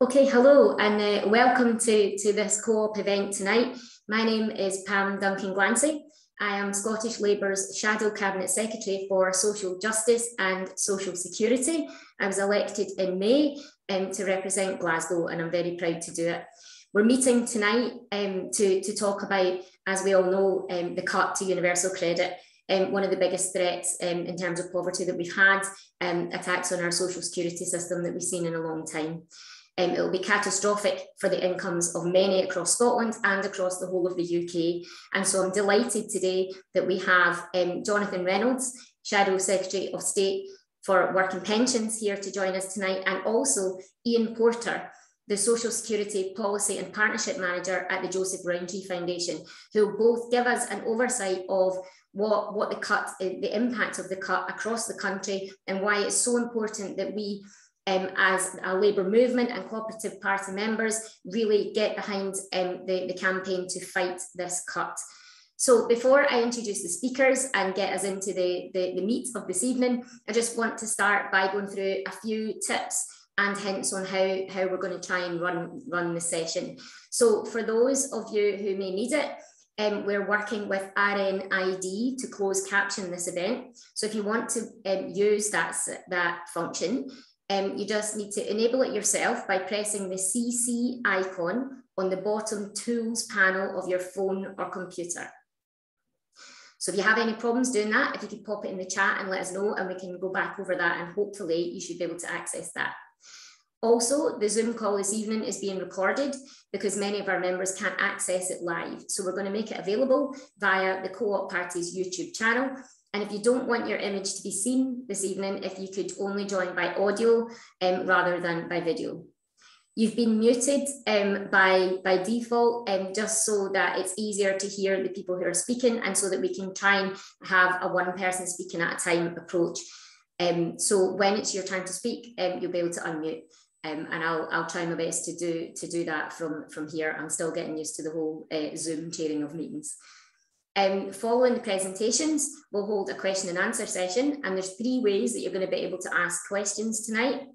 Okay, hello and welcome to this co-op event tonight. My name is Pam Duncan-Glancy. I am Scottish Labour's Shadow Cabinet Secretary for Social Justice and Social Security. I was elected in May to represent Glasgow, and I'm very proud to do it. We're meeting tonight to talk about, as we all know, the cut to universal credit. One of the biggest threats in terms of poverty that we've had, attacks on our social security system that we've seen in a long time. It will be catastrophic for the incomes of many across Scotland and across the whole of the UK. And so I'm delighted today that we have Jonathan Reynolds, Shadow Secretary of State for Work and Pensions, here to join us tonight, and also Iain Porter, the Social Security Policy and Partnership Manager at the Joseph Rowntree Foundation, who will both give us an oversight of what the cut, the impact of the cut across the country, and why it's so important that we as a Labour movement and cooperative party members really get behind the campaign to fight this cut. So before I introduce the speakers and get us into the meat of this evening, I just want to start by going through a few tips and hints on how we're going to try and run the session. So for those of you who may need it, we're working with RNID to close caption this event. So if you want to use that function, you just need to enable it yourself by pressing the CC icon on the bottom tools panel of your phone or computer. So if you have any problems doing that, if you could pop it in the chat and let us know, and we can go back over that, and hopefully you should be able to access that. Also, the Zoom call this evening is being recorded because many of our members can't access it live. So we're going to make it available via the Co-op Party's YouTube channel. And if you don't want your image to be seen this evening, if you could only join by audio rather than by video. You've been muted by default, just so that it's easier to hear the people who are speaking, and so that we can try and have a one person speaking at a time approach. So when it's your time to speak, you'll be able to unmute. And I'll try my best to do that from here. I'm still getting used to the whole Zoom chairing of meetings. Following the presentations, we'll hold a question and answer session, and there's 3 ways that you're going to be able to ask questions tonight.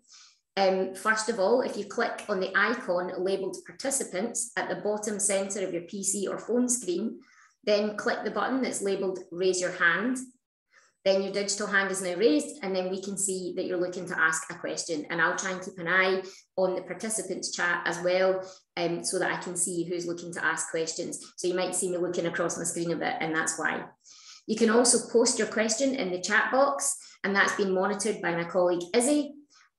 First of all, if you click on the icon labelled participants at the bottom centre of your PC or phone screen, then click the button that's labelled raise your hand. Then your digital hand is now raised, and then we can see that you're looking to ask a question. And I'll try and keep an eye on the participants chat as well, so that I can see who's looking to ask questions. So you might see me looking across my screen a bit, and that's why. You can also post your question in the chat box, and that's been monitored by my colleague Izzy,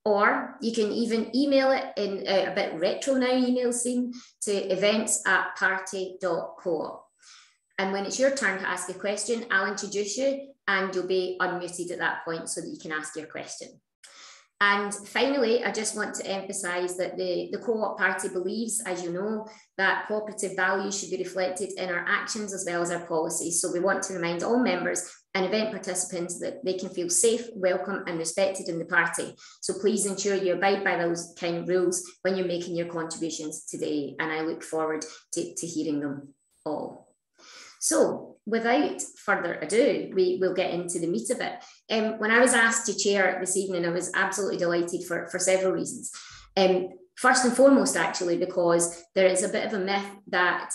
or you can even email it in a bit retro now email scene to events@party.coop. And when it's your turn to ask a question, I'll introduce you, and you'll be unmuted at that point so that you can ask your question. And finally, I just want to emphasise that the Co-op Party believes, as you know, that cooperative values should be reflected in our actions as well as our policies. So we want to remind all members and event participants that they can feel safe, welcome and respected in the party. So please ensure you abide by those kind of rules when you're making your contributions today. And I look forward to hearing them all. So without further ado, we will get into the meat of it. When I was asked to chair this evening, I was absolutely delighted for several reasons. First and foremost, actually, because there is a bit of a myth that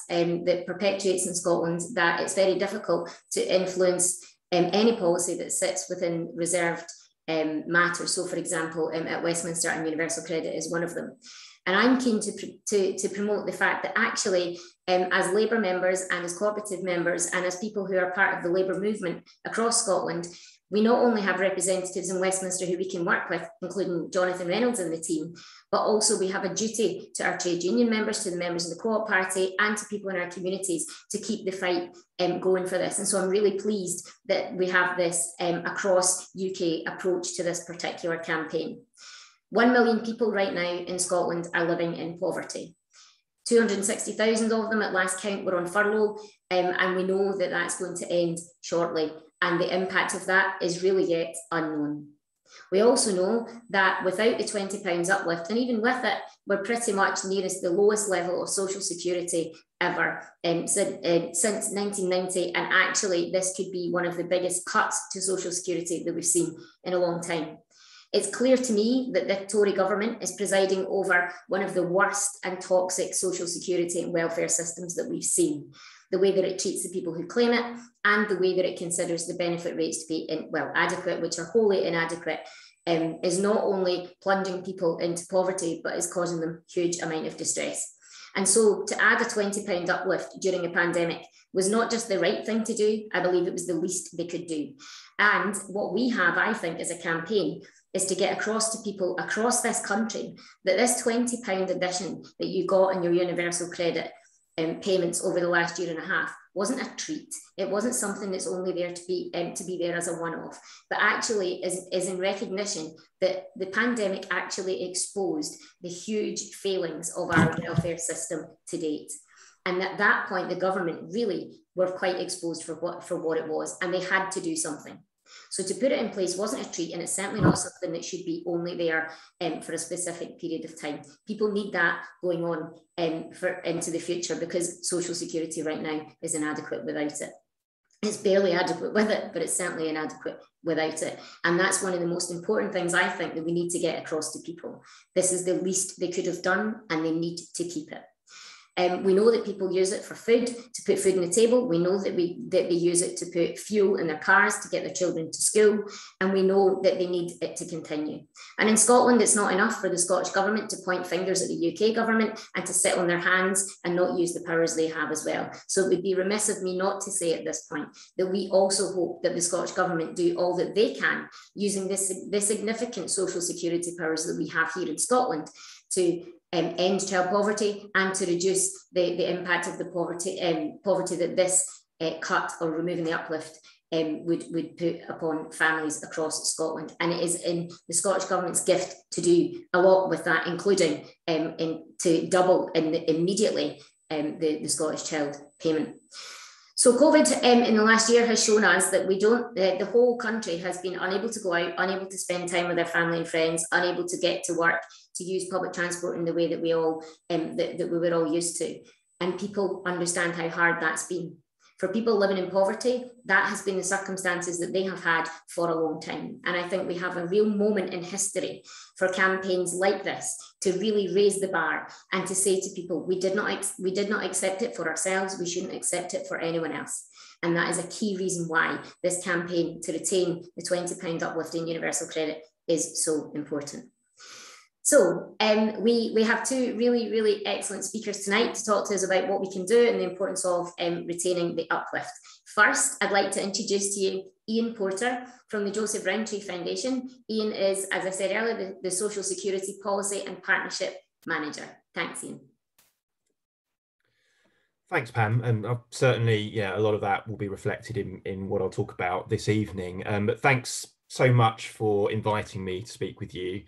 perpetuates in Scotland that it's very difficult to influence any policy that sits within reserved matters. So, for example, at Westminster, and universal credit is one of them. And I'm keen to promote the fact that actually, as Labour members and as cooperative members and as people who are part of the Labour movement across Scotland, we not only have representatives in Westminster who we can work with, including Jonathan Reynolds and the team, but also we have a duty to our trade union members, to the members of the Co-op Party, and to people in our communities to keep the fight going for this. And so I'm really pleased that we have this across UK approach to this particular campaign. 1 million people right now in Scotland are living in poverty. 260,000 of them at last count were on furlough, and we know that that's going to end shortly, and the impact of that is really yet unknown. We also know that without the £20 uplift, and even with it, we're pretty much nearest the lowest level of social security ever since 1990, and actually this could be one of the biggest cuts to social security that we've seen in a long time. It's clear to me that the Tory government is presiding over one of the worst and toxic social security and welfare systems that we've seen. The way that it treats the people who claim it, and the way that it considers the benefit rates to be adequate, which are wholly inadequate, is not only plunging people into poverty, but is causing them huge amount of distress. And so to add a £20 uplift during a pandemic was not just the right thing to do, I believe it was the least they could do. And what we have, I think, as a campaign is to get across to people across this country that this £20 addition that you got in your universal credit payments over the last year and a half wasn't a treat. It wasn't something that's only there to be there as a one-off, but actually is in recognition that the pandemic actually exposed the huge failings of our welfare system to date. And at that point, the government really were quite exposed for what it was, and they had to do something. So to put it in place wasn't a treat, and it's certainly not something that should be only there for a specific period of time. People need that going on into the future, because social security right now is inadequate without it. It's barely adequate with it, but it's certainly inadequate without it. And that's one of the most important things I think that we need to get across to people. This is the least they could have done, and they need to keep it. We know that people use it for food, to put food on the table. We know that they use it to put fuel in their cars to get their children to school, and we know that they need it to continue. And in Scotland, it's not enough for the Scottish government to point fingers at the UK government and to sit on their hands and not use the powers they have as well. So it would be remiss of me not to say at this point that we also hope that the Scottish government do all that they can using the significant social security powers that we have here in Scotland to end child poverty and to reduce the impact of the poverty that this cut or removing the uplift would put upon families across Scotland. And it is in the Scottish Government's gift to do a lot with that, including to double immediately the Scottish Child Payment. So COVID in the last year has shown us that the whole country has been unable to go out, unable to spend time with their family and friends, unable to get to work, to use public transport in the way that we all that we were all used to. And people understand how hard that's been. For people living in poverty, that has been the circumstances that they have had for a long time. And I think we have a real moment in history for campaigns like this to really raise the bar and to say to people, we did not accept it for ourselves, we shouldn't accept it for anyone else. And that is a key reason why this campaign to retain the £20 uplift in universal credit is so important. So we have two really, really excellent speakers tonight to talk to us about what we can do and the importance of retaining the uplift. First, I'd like to introduce to you Iain Porter from the Joseph Rowntree Foundation. Iain is, as I said earlier, the Social Security Policy and Partnership Manager. Thanks, Iain. Thanks, Pam. And certainly, a lot of that will be reflected in what I'll talk about this evening. But thanks so much for inviting me to speak with you.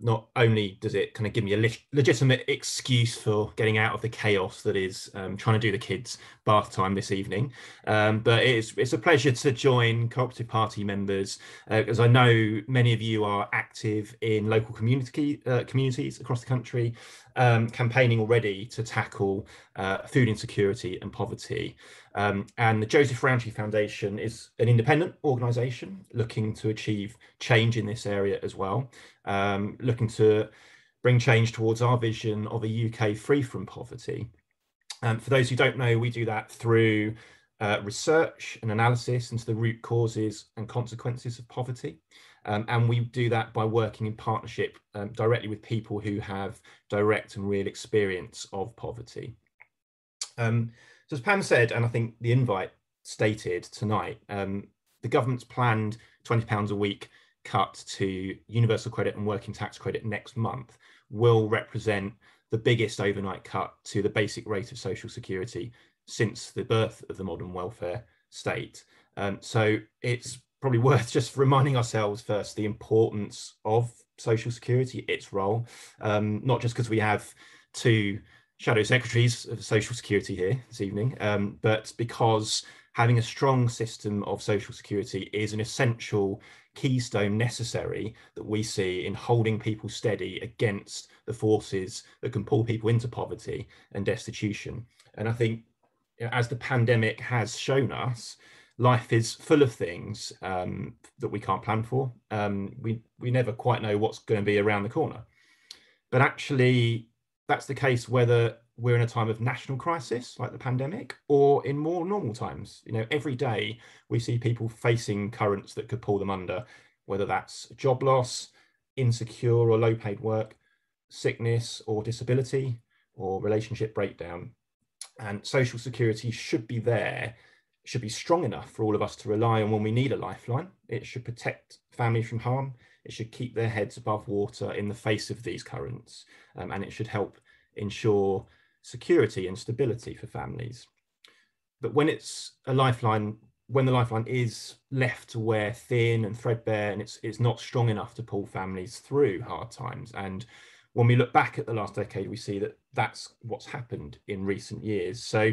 Not only does it kind of give me a legitimate excuse for getting out of the chaos that is trying to do the kids' bath time this evening, but it's a pleasure to join Co-operative Party members, as I know many of you are active in local communities across the country, campaigning already to tackle food insecurity and poverty. And the Joseph Rowntree Foundation is an independent organisation looking to achieve change in this area as well, looking to bring change towards our vision of a UK free from poverty. For those who don't know, we do that through research and analysis into the root causes and consequences of poverty. And we do that by working in partnership directly with people who have direct and real experience of poverty. So as Pam said, and I think the invite stated tonight, the government's planned £20 a week cut to universal credit and working tax credit next month will represent the biggest overnight cut to the basic rate of social security since the birth of the modern welfare state. So it's probably worth just reminding ourselves first the importance of social security, its role, not just because we have two shadow secretaries of social security here this evening, but because having a strong system of social security is an essential keystone necessary that we see in holding people steady against the forces that can pull people into poverty and destitution. And I think, as the pandemic has shown us, life is full of things that we can't plan for. We never quite know what's going to be around the corner. But actually, that's the case whether we're in a time of national crisis like the pandemic or in more normal times. You know, every day we see people facing currents that could pull them under, whether that's job loss, insecure or low paid work, sickness or disability, or relationship breakdown. And social security should be there, should be strong enough for all of us to rely on when we need a lifeline. It should protect families from harm. It should keep their heads above water in the face of these currents. And it should help ensure security and stability for families. But when it's a lifeline, when the lifeline is left to wear thin and threadbare, and it's not strong enough to pull families through hard times. And when we look back at the last decade, we see that that's what's happened in recent years. So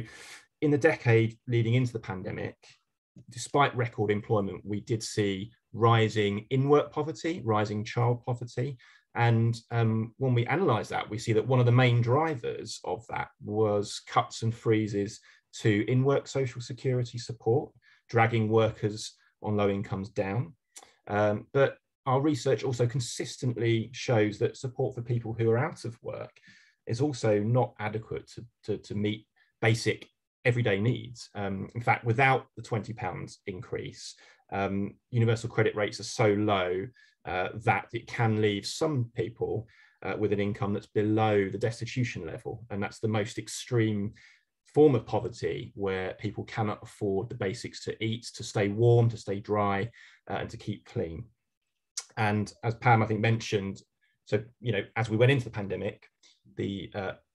in the decade leading into the pandemic, despite record employment, we did see rising in-work poverty, rising child poverty. And when we analyse that, we see that one of the main drivers of that was cuts and freezes to in-work social security support, dragging workers on low incomes down. But our research also consistently shows that support for people who are out of work is also not adequate to meet basic everyday needs. In fact, without the £20 increase, universal credit rates are so low that it can leave some people with an income that's below the destitution level. And that's the most extreme form of poverty, where people cannot afford the basics to eat, to stay warm, to stay dry, and to keep clean. And as Pam, I think, mentioned, so, you know, as we went into the pandemic, the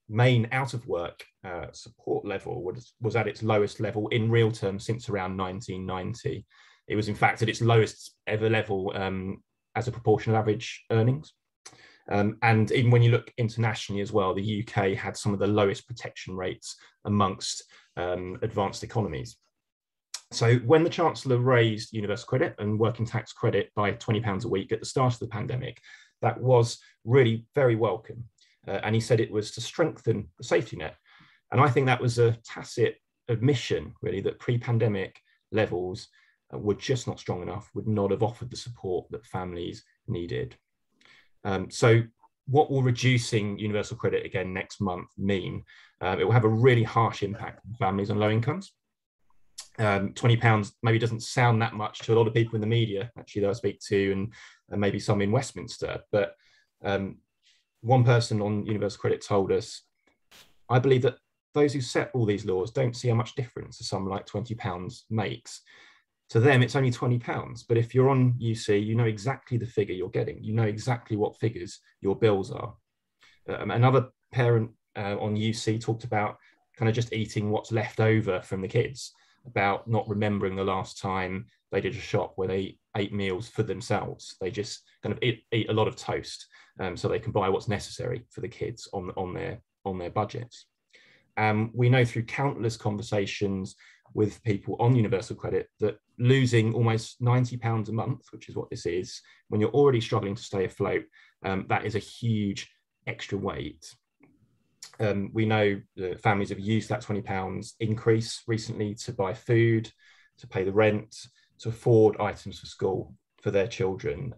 main out of work support level was at its lowest level in real terms since around 1990. It was in fact at its lowest ever level as a proportion of average earnings. And even when you look internationally as well, the UK had some of the lowest protection rates amongst advanced economies. So when the Chancellor raised universal credit and working tax credit by £20 a week at the start of the pandemic, that was really very welcome. And he said it was to strengthen the safety net. And I think that was a tacit admission, really, that pre-pandemic levels were just not strong enough, would not have offered the support that families needed. So what will reducing universal credit again next month mean? It will have a really harsh impact on families on low incomes. £20 maybe doesn't sound that much to a lot of people in the media, actually, that I speak to, and maybe some in Westminster. But one person on universal credit told us, I believe that those who set all these laws don't see how much difference a sum like £20 makes. To them, it's only £20. But if you're on UC, you know exactly the figure you're getting. You know exactly what figures your bills are. Another parent on UC talked about kind of just eating what's left over from the kids, about not remembering the last time they did a shop where they ate meals for themselves. They just kind of eat a lot of toast so they can buy what's necessary for the kids on their budgets. We know through countless conversations with people on universal credit that losing almost £90 a month, which is what this is, when you're already struggling to stay afloat, that is a huge extra weight. We know that families have used that £20 increase recently to buy food, to pay the rent, to afford items for school for their children.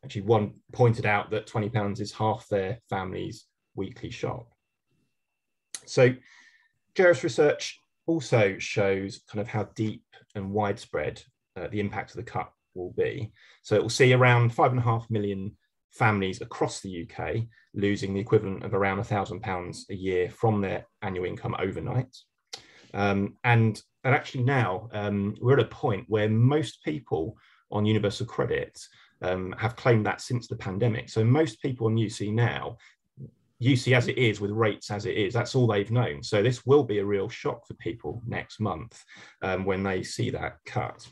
Actually, one pointed out that £20 is half their family's weekly shop. So Jerris research also shows kind of how deep and widespread the impact of the cut will be. So it will see around 5.5 million families across the UK losing the equivalent of around £1,000 a year from their annual income overnight. And actually now we're at a point where most people on universal credit have claimed that since the pandemic. So most people on UC now, UC as it is, with rates as it is, that's all they've known. So this will be a real shock for people next month when they see that cut.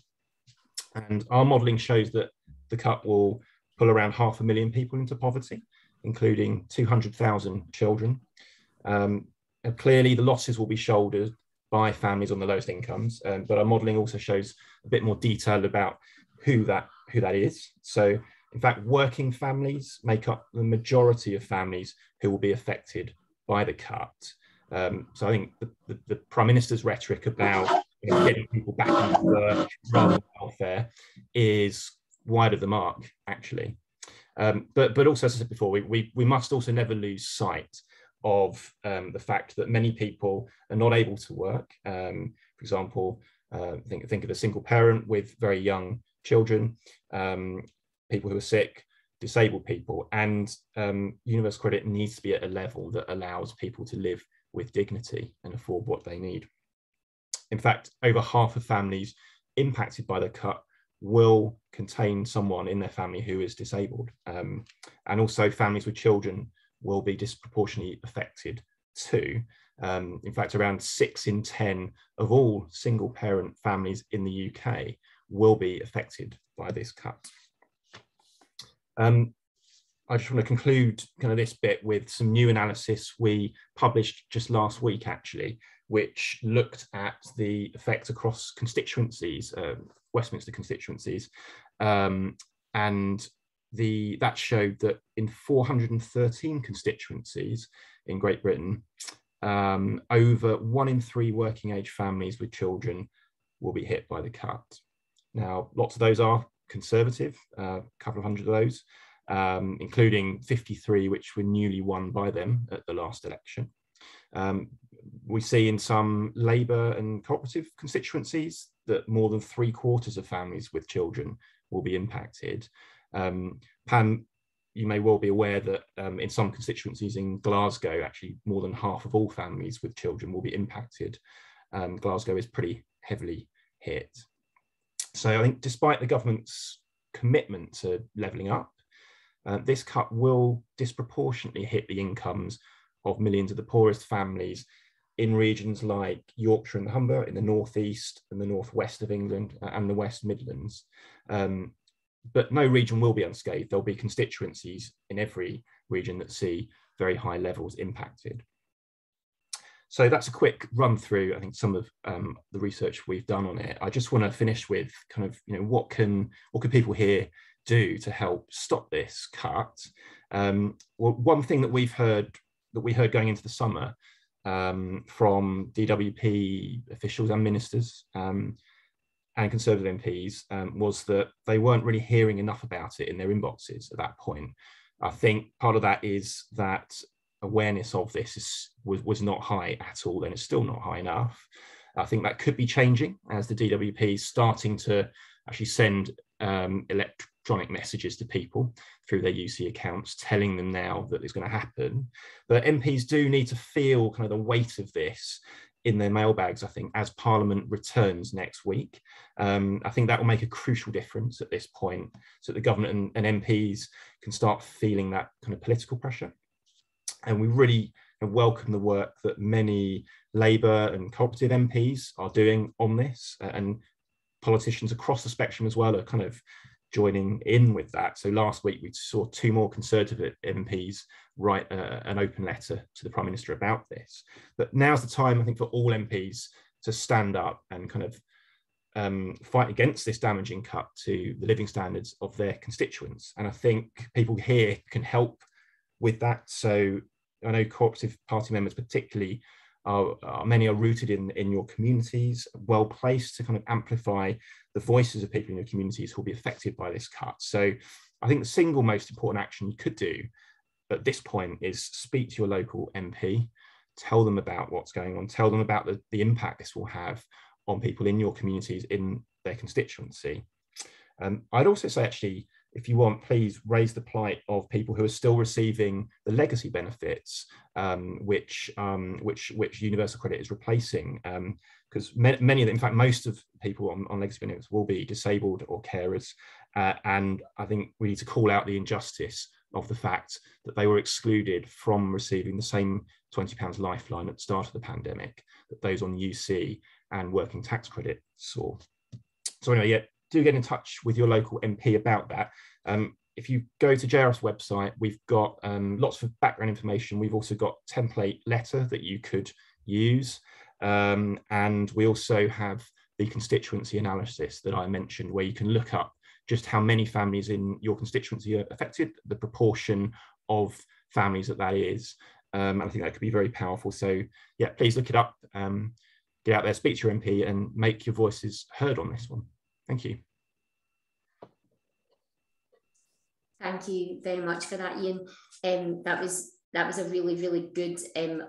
And our modelling shows that the cut will pull around 500,000 people into poverty, including 200,000 children. And clearly the losses will be shouldered by families on the lowest incomes, but our modelling also shows a bit more detail about who that is. So in fact, working families make up the majority of families who will be affected by the cut. So I think the Prime Minister's rhetoric about getting people back into work rather than welfare is wide of the mark, actually. But also, as I said before, we must also never lose sight of the fact that many people are not able to work. For example, think of a single parent with very young children, people who are sick, disabled people, and universal credit needs to be at a level that allows people to live with dignity and afford what they need. In fact, over half of families impacted by the cut will contain someone in their family who is disabled. And also families with children will be disproportionately affected too. In fact, around 6 in 10 of all single parent families in the UK will be affected by this cut. I just want to conclude kind of this bit with some new analysis we published just last week, actually, which looked at the effect across constituencies, Westminster constituencies, and that showed that in 413 constituencies in Great Britain, over 1 in 3 working age families with children will be hit by the cut. Now, lots of those are Conservative, a couple of hundred of those, including 53 which were newly won by them at the last election. We see in some Labour and Co-operative constituencies that more than 3/4 of families with children will be impacted. Pam, you may well be aware that in some constituencies in Glasgow, actually more than half of all families with children will be impacted. Glasgow is pretty heavily hit. So I think despite the government's commitment to levelling up, this cut will disproportionately hit the incomes of millions of the poorest families in regions like Yorkshire and the Humber, in the northeast and the northwest of England and the West Midlands. But no region will be unscathed. There'll be constituencies in every region that see very high levels impacted. So that's a quick run through, I think, some of the research we've done on it. I just want to finish with kind of, what can people here do to help stop this cut? Well, one thing that we heard going into the summer from DWP officials and ministers and Conservative MPs was that they weren't really hearing enough about it in their inboxes at that point. I think part of that is that awareness of this was not high at all, and it's still not high enough. I think that could be changing as the DWP is starting to actually send electronic messages to people through their UC accounts, telling them now that it's going to happen. But MPs do need to feel kind of the weight of this in their mailbags, I think, as Parliament returns next week. I think that will make a crucial difference at this point, so that the government and MPs can start feeling that kind of political pressure. And we really welcome the work that many Labour and Co-operative MPs are doing on this, and politicians across the spectrum as well are kind of joining in with that. So last week we saw 2 more Conservative MPs write an open letter to the Prime Minister about this. But now's the time, I think, for all MPs to stand up and kind of fight against this damaging cut to the living standards of their constituents. And I think people here can help with that. So I know Co-operative party members particularly many are rooted in your communities, well placed to kind of amplify the voices of people in your communities who will be affected by this cut. So I think the single most important action you could do at this point is speak to your local MP, tell them about what's going on, tell them about the impact this will have on people in your communities, in their constituency. I'd also say, actually, if you want, please raise the plight of people who are still receiving the legacy benefits, which universal credit is replacing, because many of them, in fact, most of people on legacy benefits will be disabled or carers. And I think we need to call out the injustice of the fact that they were excluded from receiving the same £20 Lifeline at the start of the pandemic that those on UC and working tax credit saw. So anyway, yeah, do get in touch with your local MP about that. If you go to JRF's website, we've got lots of background information. We've also got a template letter that you could use. And we also have the constituency analysis that I mentioned, where you can look up just how many families in your constituency are affected, the proportion of families that is. And I think that could be very powerful. So yeah, please look it up. get out there, speak to your MP and make your voices heard on this one. Thank you. Thank you very much for that, Iain. That was a really, really good,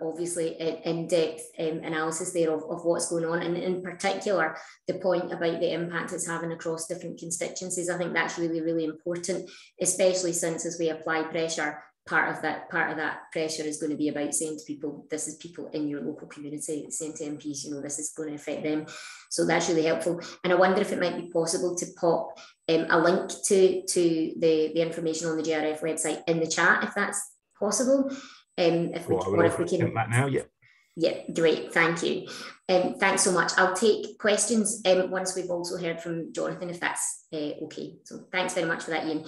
obviously in-depth analysis there of what's going on, and in particular, the point about the impact it's having across different constituencies. I think that's really, really important, especially since as we apply pressure, part of that pressure is going to be about saying to people, this is people in your local community, saying to MPs, this is going to affect them. So that's really helpful. And I wonder if it might be possible to pop a link to the information on the JRF website in the chat, if that's possible. If we can that now, yeah. Yeah, great, thank you. Thanks so much. I'll take questions once we've also heard from Jonathan, if that's okay. So thanks very much for that, Iain.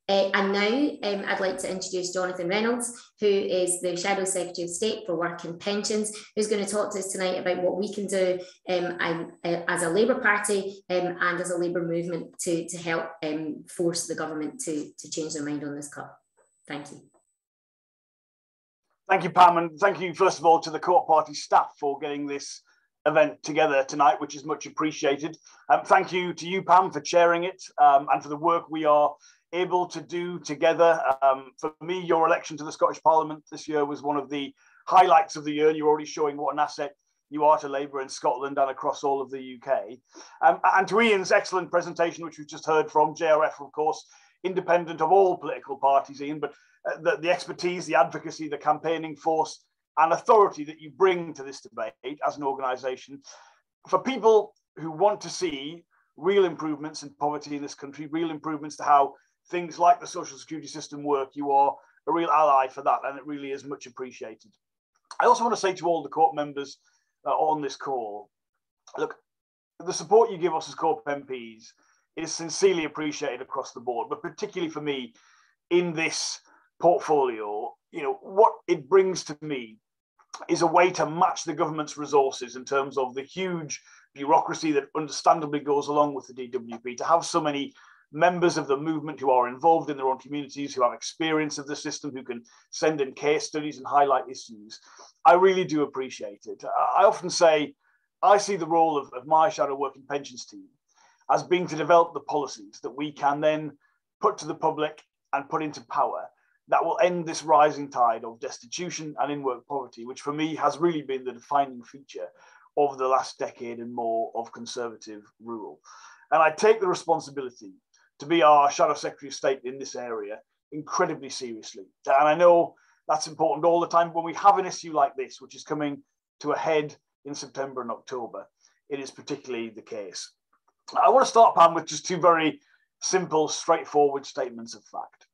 And now I'd like to introduce Jonathan Reynolds, who is the Shadow Secretary of State for Work and Pensions, who's going to talk to us tonight about what we can do as a Labour Party and as a Labour movement to help force the government to change their mind on this cut. Thank you. Thank you, Pam, and thank you, first of all, to the Co-op Party staff for getting this event together tonight, which is much appreciated. Thank you to you, Pam, for chairing it and for the work we are able to do together. For me, your election to the Scottish Parliament this year was one of the highlights of the year. You're already showing what an asset you are to Labour in Scotland and across all of the UK. And to Iain's excellent presentation, which we've just heard from JRF, of course, independent of all political parties, Iain, but the expertise, the advocacy, the campaigning force and authority that you bring to this debate as an organisation for people who want to see real improvements in poverty in this country, real improvements to how things like the social security system work. You are a real ally for that, and it really is much appreciated. I also want to say to all the Co-op members on this call, look, the support you give us as Co-op MPs is sincerely appreciated across the board, but particularly for me in this portfolio, what it brings to me is a way to match the government's resources in terms of the huge bureaucracy that understandably goes along with the DWP, to have so many members of the movement who are involved in their own communities, who have experience of the system, who can send in case studies and highlight issues. I really do appreciate it. I often say, I see the role of my shadow work and pensions team as being to develop the policies that we can then put to the public and put into power that will end this rising tide of destitution and in-work poverty, which for me has really been the defining feature of the last decade and more of Conservative rule. And I take the responsibility to be our Shadow Secretary of State in this area incredibly seriously. And I know that's important all the time. When we have an issue like this, which is coming to a head in September and October, it is particularly the case. I want to start, Pam, with just two very simple, straightforward statements of fact.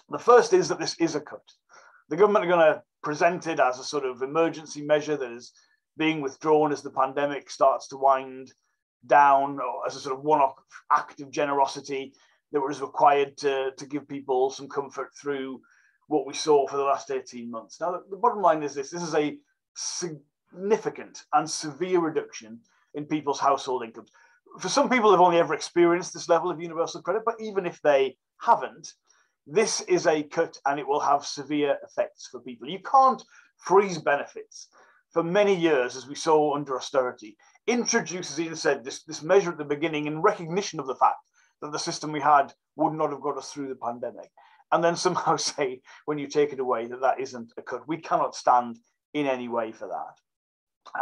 The first is that this is a cut. The government are going to present it as a sort of emergency measure that is being withdrawn as the pandemic starts to wind down, or as a sort of one-off act of generosity that was required to give people some comfort through what we saw for the last 18 months. Now, the bottom line is this is a significant and severe reduction in people's household incomes. For some people who've only ever experienced this level of universal credit, but even if they haven't, this is a cut and it will have severe effects for people. You can't freeze benefits for many years, as we saw under austerity. Introduce, as Iain said, this measure at the beginning in recognition of the fact that the system we had would not have got us through the pandemic. And then somehow say, when you take it away, that that isn't a cut. We cannot stand in any way for that.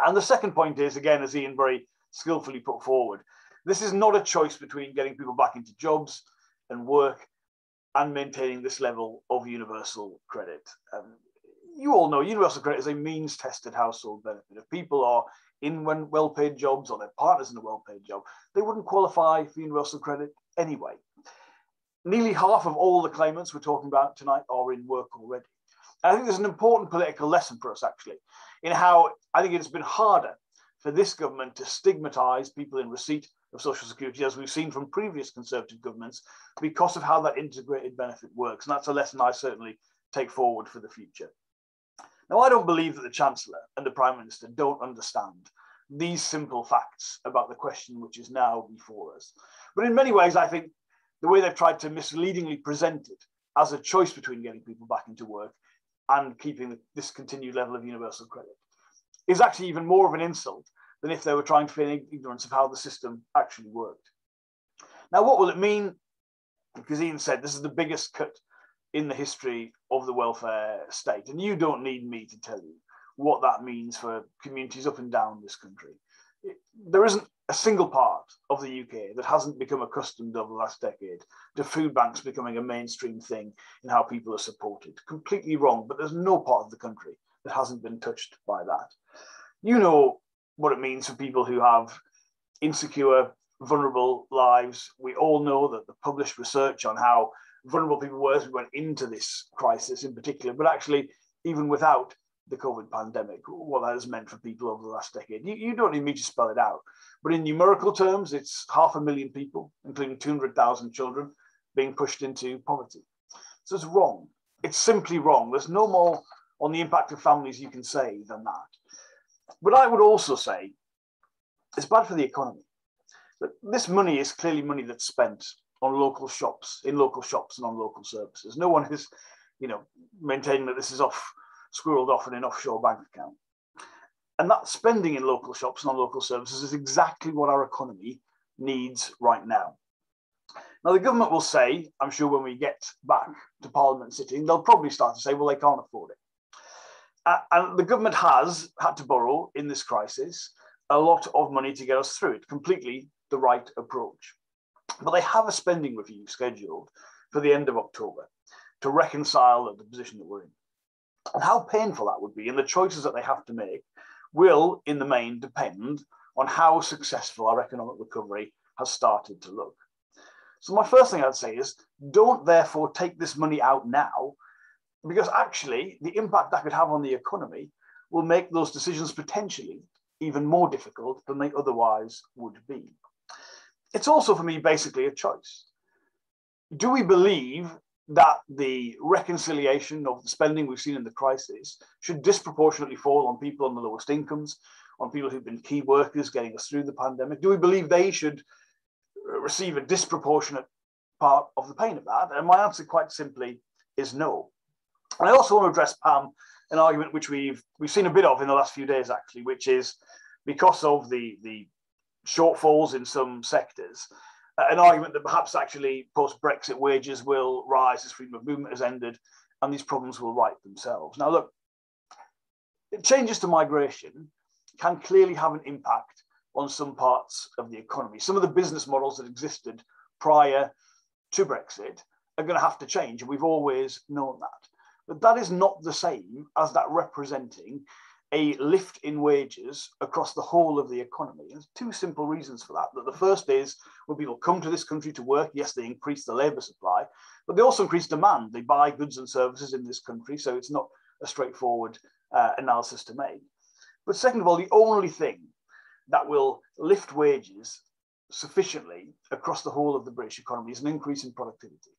And the second point is, again, as Iain very skillfully put forward, this is not a choice between getting people back into jobs and work and maintaining this level of universal credit. You all know universal credit is a means-tested household benefit. If people are in well-paid jobs or their partners in a well-paid job, they wouldn't qualify for universal credit anyway. Nearly half of all the claimants we're talking about tonight are in work already. And I think there's an important political lesson for us, actually, in how I think it's been harder for this government to stigmatise people in receipt of social security, as we've seen from previous Conservative governments, because of how that integrated benefit works. And that's a lesson I certainly take forward for the future. Now, I don't believe that the Chancellor and the Prime Minister don't understand these simple facts about the question which is now before us. But in many ways, I think the way they've tried to misleadingly present it as a choice between getting people back into work and keeping this continued level of universal credit is actually even more of an insult than if they were trying to feign ignorance of how the system actually worked. Now, what will it mean? Because Iain said this is the biggest cut in the history of the welfare state. And you don't need me to tell you what that means for communities up and down this country. There isn't a single part of the UK that hasn't become accustomed over the last decade to food banks becoming a mainstream thing in how people are supported. Completely wrong, but there's no part of the country that hasn't been touched by that. You know what it means for people who have insecure, vulnerable lives. We all know that the published research on how vulnerable people were as we went into this crisis in particular, but actually even without the COVID pandemic, what that has meant for people over the last decade. You don't need me to spell it out, but in numerical terms, it's 500,000 people, including 200,000 children, being pushed into poverty. So it's wrong. It's simply wrong. There's no more on the impact of families you can say than that. But I would also say it's bad for the economy. But this money is clearly money that's spent on local shops, in local shops and on local services. No one is, maintaining that this is squirreled off in an offshore bank account. And that spending in local shops and on local services is exactly what our economy needs right now. Now, the government will say, I'm sure when we get back to Parliament sitting, they'll probably start to say, well, they can't afford it. And the government has had to borrow in this crisis a lot of money to get us through it, completely the right approach. But they have a spending review scheduled for the end of October to reconcile the position that we're in. And how painful that would be and the choices that they have to make will, in the main, depend on how successful our economic recovery has started to look. So my first thing I'd say is, don't therefore take this money out now, because actually the impact that could have on the economy will make those decisions potentially even more difficult than they otherwise would be. It's also, for me, basically a choice. Do we believe that the reconciliation of the spending we've seen in the crisis should disproportionately fall on people on the lowest incomes, on people who've been key workers getting us through the pandemic? Do we believe they should receive a disproportionate part of the pain of that? And my answer quite simply is no. And I also want to address, Pam, an argument which we've seen a bit of in the last few days, actually, which is because of the shortfalls in some sectors, an argument that perhaps actually post-Brexit wages will rise as freedom of movement has ended and these problems will right themselves. Now, look, changes to migration can clearly have an impact on some parts of the economy. Some of the business models that existed prior to Brexit are going to have to change, and we've always known that. But that is not the same as that representing a lift in wages across the whole of the economy. There's two simple reasons for that. The first is when people come to this country to work, yes, they increase the labour supply, but they also increase demand. They buy goods and services in this country, so it's not a straightforward analysis to make. But second of all, the only thing that will lift wages sufficiently across the whole of the British economy is an increase in productivity.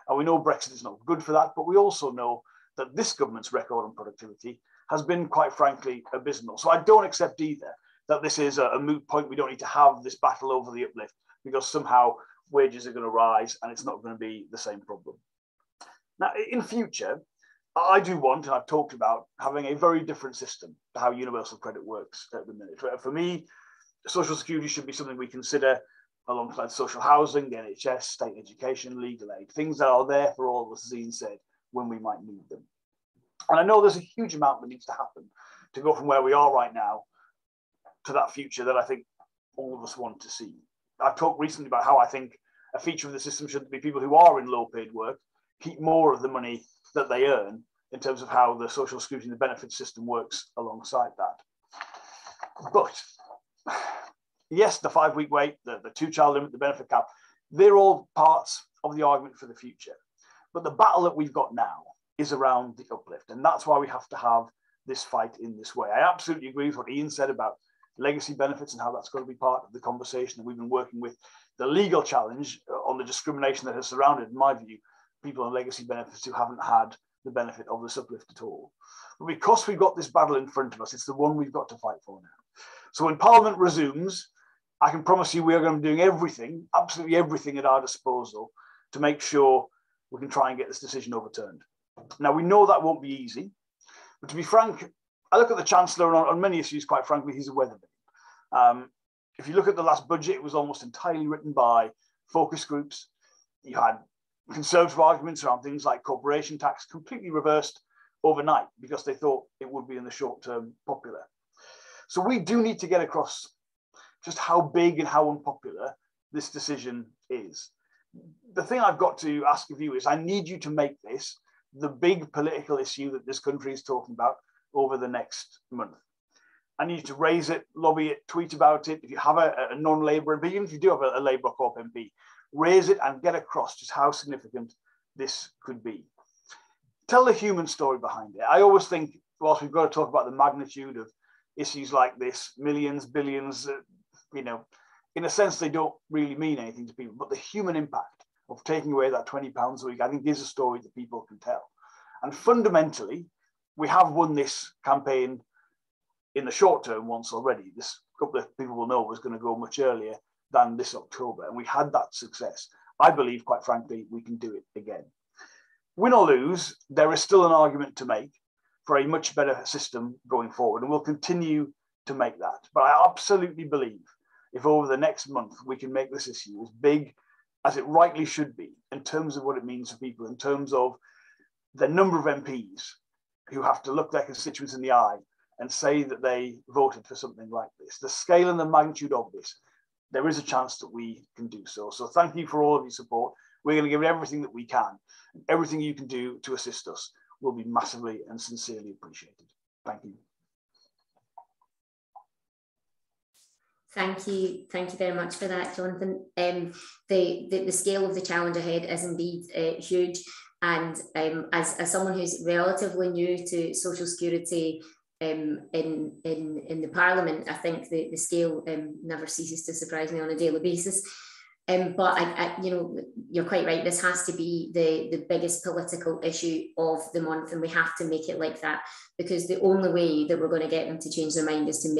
And we know Brexit is not good for that, but we also know that this government's record on productivity has been, quite frankly, abysmal. So I don't accept either that this is a moot point. We don't need to have this battle over the uplift because somehow wages are going to rise and it's not going to be the same problem. Now, in future, I do want, and I've talked about, having a very different system to how universal credit works at the minute. For me, social security should be something we consider alongside social housing, the NHS, state education, legal aid, things that are there for all of us, as Iain said, when we might need them. And I know there's a huge amount that needs to happen to go from where we are right now to that future that I think all of us want to see. I've talked recently about how I think a feature of the system should be people who are in low paid work keep more of the money that they earn in terms of how the social security and the benefit system works alongside that. But yes, the 5-week wait, the 2-child limit, the benefit cap, they're all parts of the argument for the future. But the battle that we've got now is around the uplift. And that's why we have to have this fight in this way. I absolutely agree with what Iain said about legacy benefits and how that's got to be part of the conversation. And we've been working with the legal challenge on the discrimination that has surrounded, in my view, people on legacy benefits who haven't had the benefit of this uplift at all. But because we've got this battle in front of us, it's the one we've got to fight for now. So when Parliament resumes, I can promise you we are going to be doing everything, absolutely everything at our disposal to make sure we can try and get this decision overturned. Now, we know that won't be easy, but to be frank, I look at the Chancellor and on many issues, quite frankly, he's a weatherman. If you look at the last budget, it was almost entirely written by focus groups. You had conservative arguments around things like corporation tax completely reversed overnight because they thought it would be in the short term popular. So we do need to get across just how big and how unpopular this decision is. The thing I've got to ask of you is I need you to make this the big political issue that this country is talking about over the next month. I need you to raise it, lobby it, tweet about it. If you have a non-Labour MP, even if you do have a Labour Co-op MP, raise it and get across just how significant this could be. Tell the human story behind it. I always think, whilst we've got to talk about the magnitude of issues like this, millions, billions, you know, in a sense, they don't really mean anything to people, but the human impact of taking away that £20 a week, I think is a story that people can tell. And fundamentally, we have won this campaign in the short term once already. This couple of people will know was going to go much earlier than this October, and we had that success. I believe, quite frankly, we can do it again. Win or lose, there is still an argument to make for a much better system going forward, and we'll continue to make that. But I absolutely believe if over the next month we can make this issue as big as it rightly should be in terms of what it means for people, in terms of the number of MPs who have to look their constituents in the eye and say that they voted for something like this, the scale and the magnitude of this, there is a chance that we can do so. So thank you for all of your support. We're going to give it everything that we can. Everything you can do to assist us will be massively and sincerely appreciated. Thank you. Thank you very much for that, Jonathan. The scale of the challenge ahead is indeed huge, and as someone who's relatively new to social security in the Parliament, I think the scale never ceases to surprise me on a daily basis. But you know, you're quite right. This has to be the biggest political issue of the month, and we have to make it like that, because the only way that we're going to get them to change their mind is to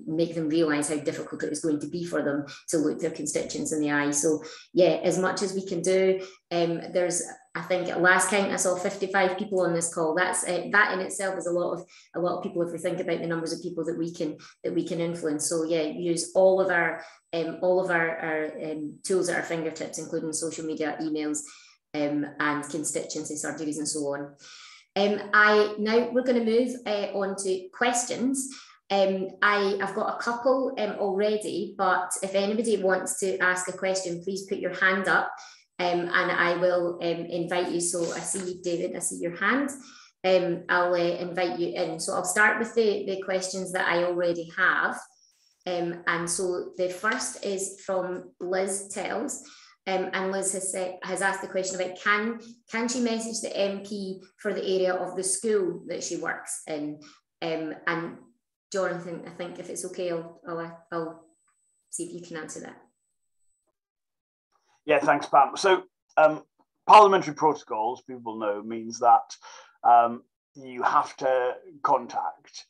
make them realise how difficult it is going to be for them to look their constituents in the eye. So yeah, as much as we can do. There's, I think at last count I saw 55 people on this call. That's that in itself is a lot of people if we think about the numbers of people that we can influence. So yeah, use all of our tools at our fingertips, including social media, emails, and constituency surgeries and so on. Now we're going to move on to questions. I've got a couple already, but if anybody wants to ask a question, please put your hand up. And I will invite you. So I see you, David, I see your hand. I'll invite you in. So I'll start with the questions that I already have. And so the first is from Liz Tells. And Liz has asked the question about can she message the MP for the area of the school that she works in? And Jonathan, I think if it's okay, I'll see if you can answer that. Yeah, thanks, Pam. So parliamentary protocols, people know, means that you have to contact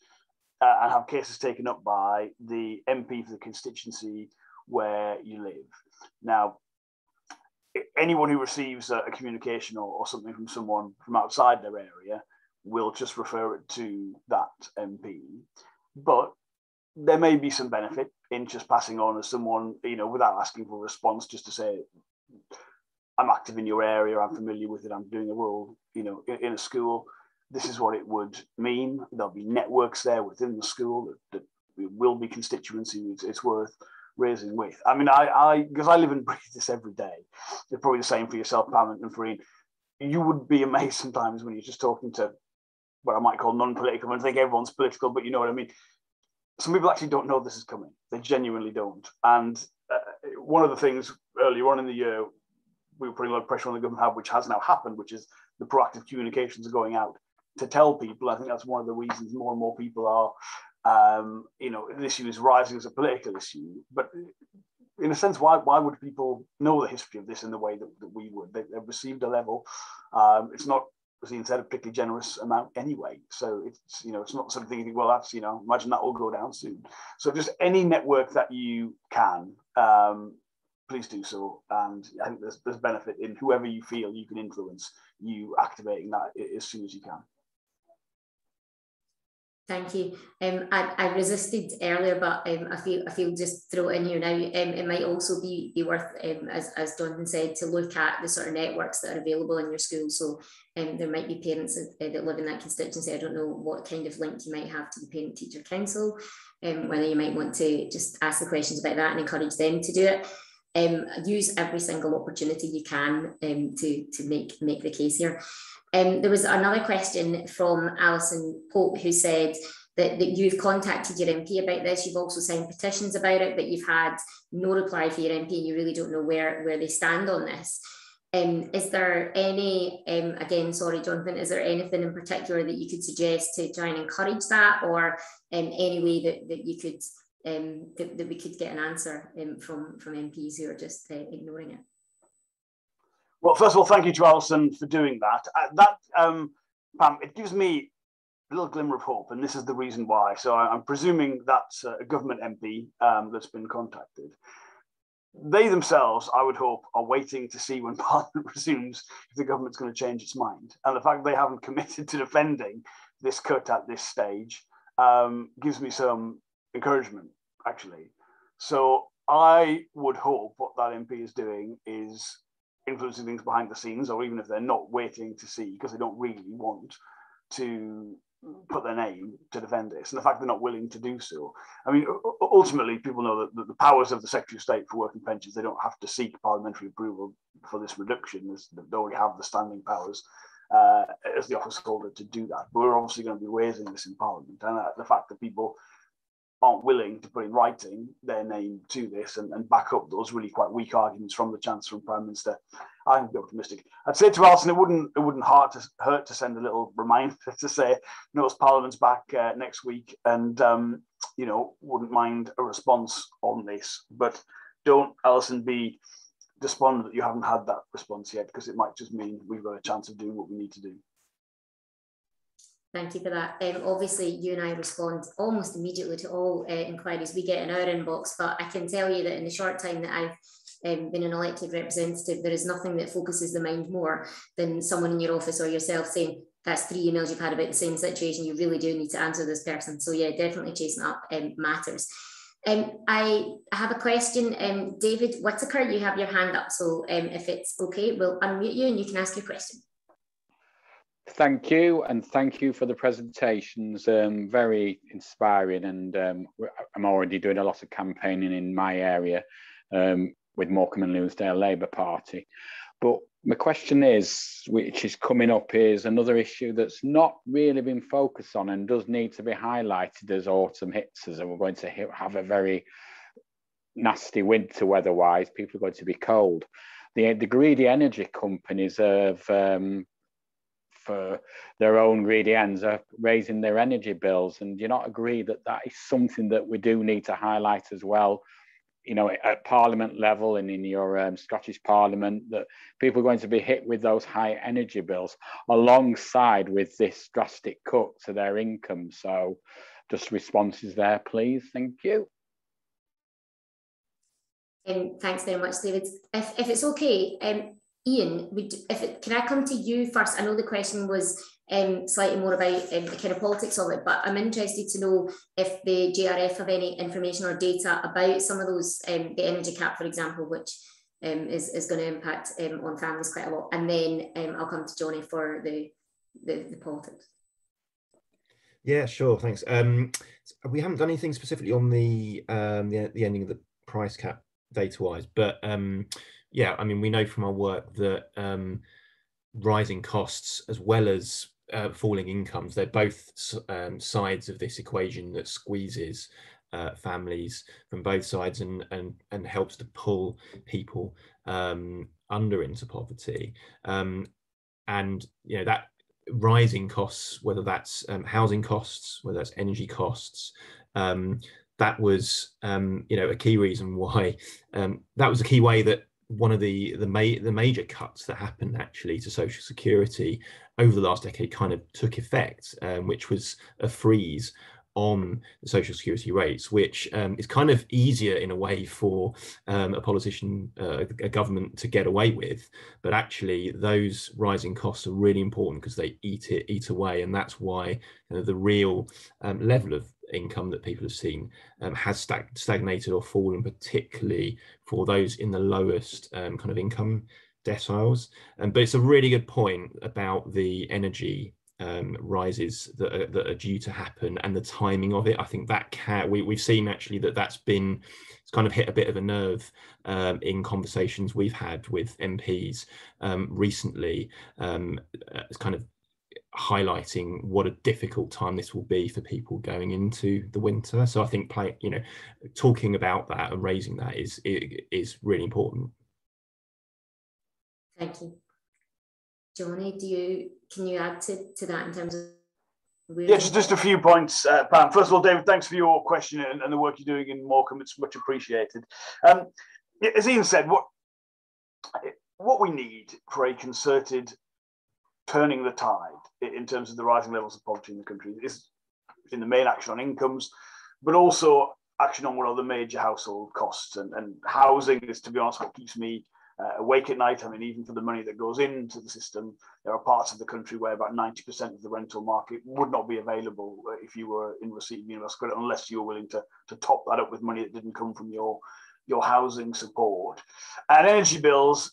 and have cases taken up by the MP for the constituency where you live. Now, anyone who receives a communication or something from someone from outside their area will just refer it to that MP. But there may be some benefit in just passing on as someone, you know, without asking for a response, just to say, I'm active in your area, I'm familiar with it, I'm doing a role, you know, in a school. This is what it would mean. There'll be networks there within the school that will be constituency it's worth raising with. I mean, because I live and breathe this every day. It's probably the same for yourself, Pam, and for Iain. You would be amazed sometimes when you're just talking to what I might call non-political, and think everyone's political, but you know what I mean. Some people actually don't know this is coming. They genuinely don't. And one of the things earlier on in the year, we were putting a lot of pressure on the government, which has now happened, which is the proactive communications are going out to tell people. I think that's one of the reasons more and more people are, you know, the issue is rising as a political issue. But in a sense, why would people know the history of this in the way that we would? They've received a level. It's not, as Iain said, a particularly generous amount anyway. So it's, you know, it's not something you think, well, that's, you know, imagine that will go down soon. So just any network that you can, please do so. And I think there's benefit in whoever you feel you can influence, you activating that as soon as you can. Thank you. I resisted earlier, but I feel just throw it in here now. It might also be worth, as Jonathan said, to look at the sort of networks that are available in your school. So there might be parents that live in that constituency. I don't know what kind of link you might have to the Parent-Teacher Council, whether you might want to just ask the questions about that and encourage them to do it. Use every single opportunity you can to make the case here. There was another question from Alison Pope, who said that you've contacted your MP about this. You've also signed petitions about it, but you've had no reply from your MP and you really don't know where they stand on this. Is there any, again, sorry, Jonathan, is there anything in particular that you could suggest to try and encourage that, or any way that you could, that we could get an answer from MPs who are just ignoring it? Well, first of all, thank you to Alison for doing that. Pam, it gives me a little glimmer of hope, and this is the reason why. So I'm presuming that's a government MP that's been contacted. They themselves, I would hope, are waiting to see when Parliament resumes if the government's going to change its mind. And the fact that they haven't committed to defending this cut at this stage gives me some encouragement, actually. So I would hope what that MP is doing is influencing things behind the scenes, or even if they're not waiting to see because they don't really want to put their name to defend this, and the fact they're not willing to do so. I mean, ultimately, people know that the powers of the Secretary of State for Work and Pensions, they don't have to seek parliamentary approval for this reduction. They already have the standing powers as the office holder to do that. But we're obviously going to be raising this in Parliament, and the fact that people aren't willing to put in writing their name to this and back up those really quite weak arguments from the Chancellor and Prime Minister, I'm optimistic. I'd say to Alison, it wouldn't hurt to send a little reminder to say, notice Parliament's back next week, and wouldn't mind a response on this. But don't, Alison, be despondent that you haven't had that response yet, because it might just mean we've got a chance of doing what we need to do. Thank you for that. Obviously, you and I respond almost immediately to all inquiries we get in our inbox, but I can tell you that in the short time that I've been an elected representative, there is nothing that focuses the mind more than someone in your office or yourself saying, that's 3 emails you've had about the same situation, you really do need to answer this person. So yeah, definitely chasing up matters. I have a question. David Whittaker, you have your hand up, so if it's okay, we'll unmute you and you can ask your question. Thank you, and thank you for the presentations. Very inspiring, and I'm already doing a lot of campaigning in my area with Morecambe and Lonsdale Labour Party. But my question is, which is coming up, is another issue that's not really been focused on and does need to be highlighted as autumn hits, as we're going to have a very nasty winter weather-wise. People are going to be cold. The greedy energy companies have for their own greedy ends are raising their energy bills, and do you not agree that that is something that we do need to highlight as well, at Parliament level and in your Scottish Parliament, that people are going to be hit with those high energy bills alongside with this drastic cut to their income? So just responses there, please. Thank you. Thanks very much, David. If it's okay, Iain, can I come to you first? I know the question was slightly more about the kind of politics of it, but I'm interested to know if the JRF have any information or data about some of those, the energy cap, for example, which is going to impact on families quite a lot. And then I'll come to Johnny for the politics. Yeah, sure, thanks. We haven't done anything specifically on the ending of the price cap data-wise, but yeah, I mean, we know from our work that rising costs as well as falling incomes, they're both sides of this equation that squeezes families from both sides and helps to pull people under into poverty. And that rising costs, whether that's housing costs, whether that's energy costs, that was a key reason why that was a key way that one of the major cuts that happened actually to social security over the last decade kind of took effect, which was a freeze on the social security rates, which is kind of easier in a way for a politician, a government to get away with. But actually those rising costs are really important because they eat away. And that's why the real level of income that people have seen has stagnated or fallen, particularly for those in the lowest kind of income deciles. But it's a really good point about the energy rises that are due to happen and the timing of it. I think that we've seen actually that's been, it's kind of hit a bit of a nerve in conversations we've had with MPs recently. It's kind of highlighting what a difficult time this will be for people going into the winter. So I think talking about that and raising that is really important. Thank you. Johnny, can you add to that in terms of? Yeah, just a few points, Pam. First of all, David, thanks for your question and the work you're doing in Morecambe. It's much appreciated. As Iain said, what we need for a concerted turning the tide in terms of the rising levels of poverty in the country is in the main action on incomes, but also action on what are the major household costs. And housing is, to be honest, what keeps me awake at night. I mean, even for the money that goes into the system, there are parts of the country where about 90% of the rental market would not be available if you were in receipt of universal credit, unless you were willing to top that up with money that didn't come from your housing support. And energy bills,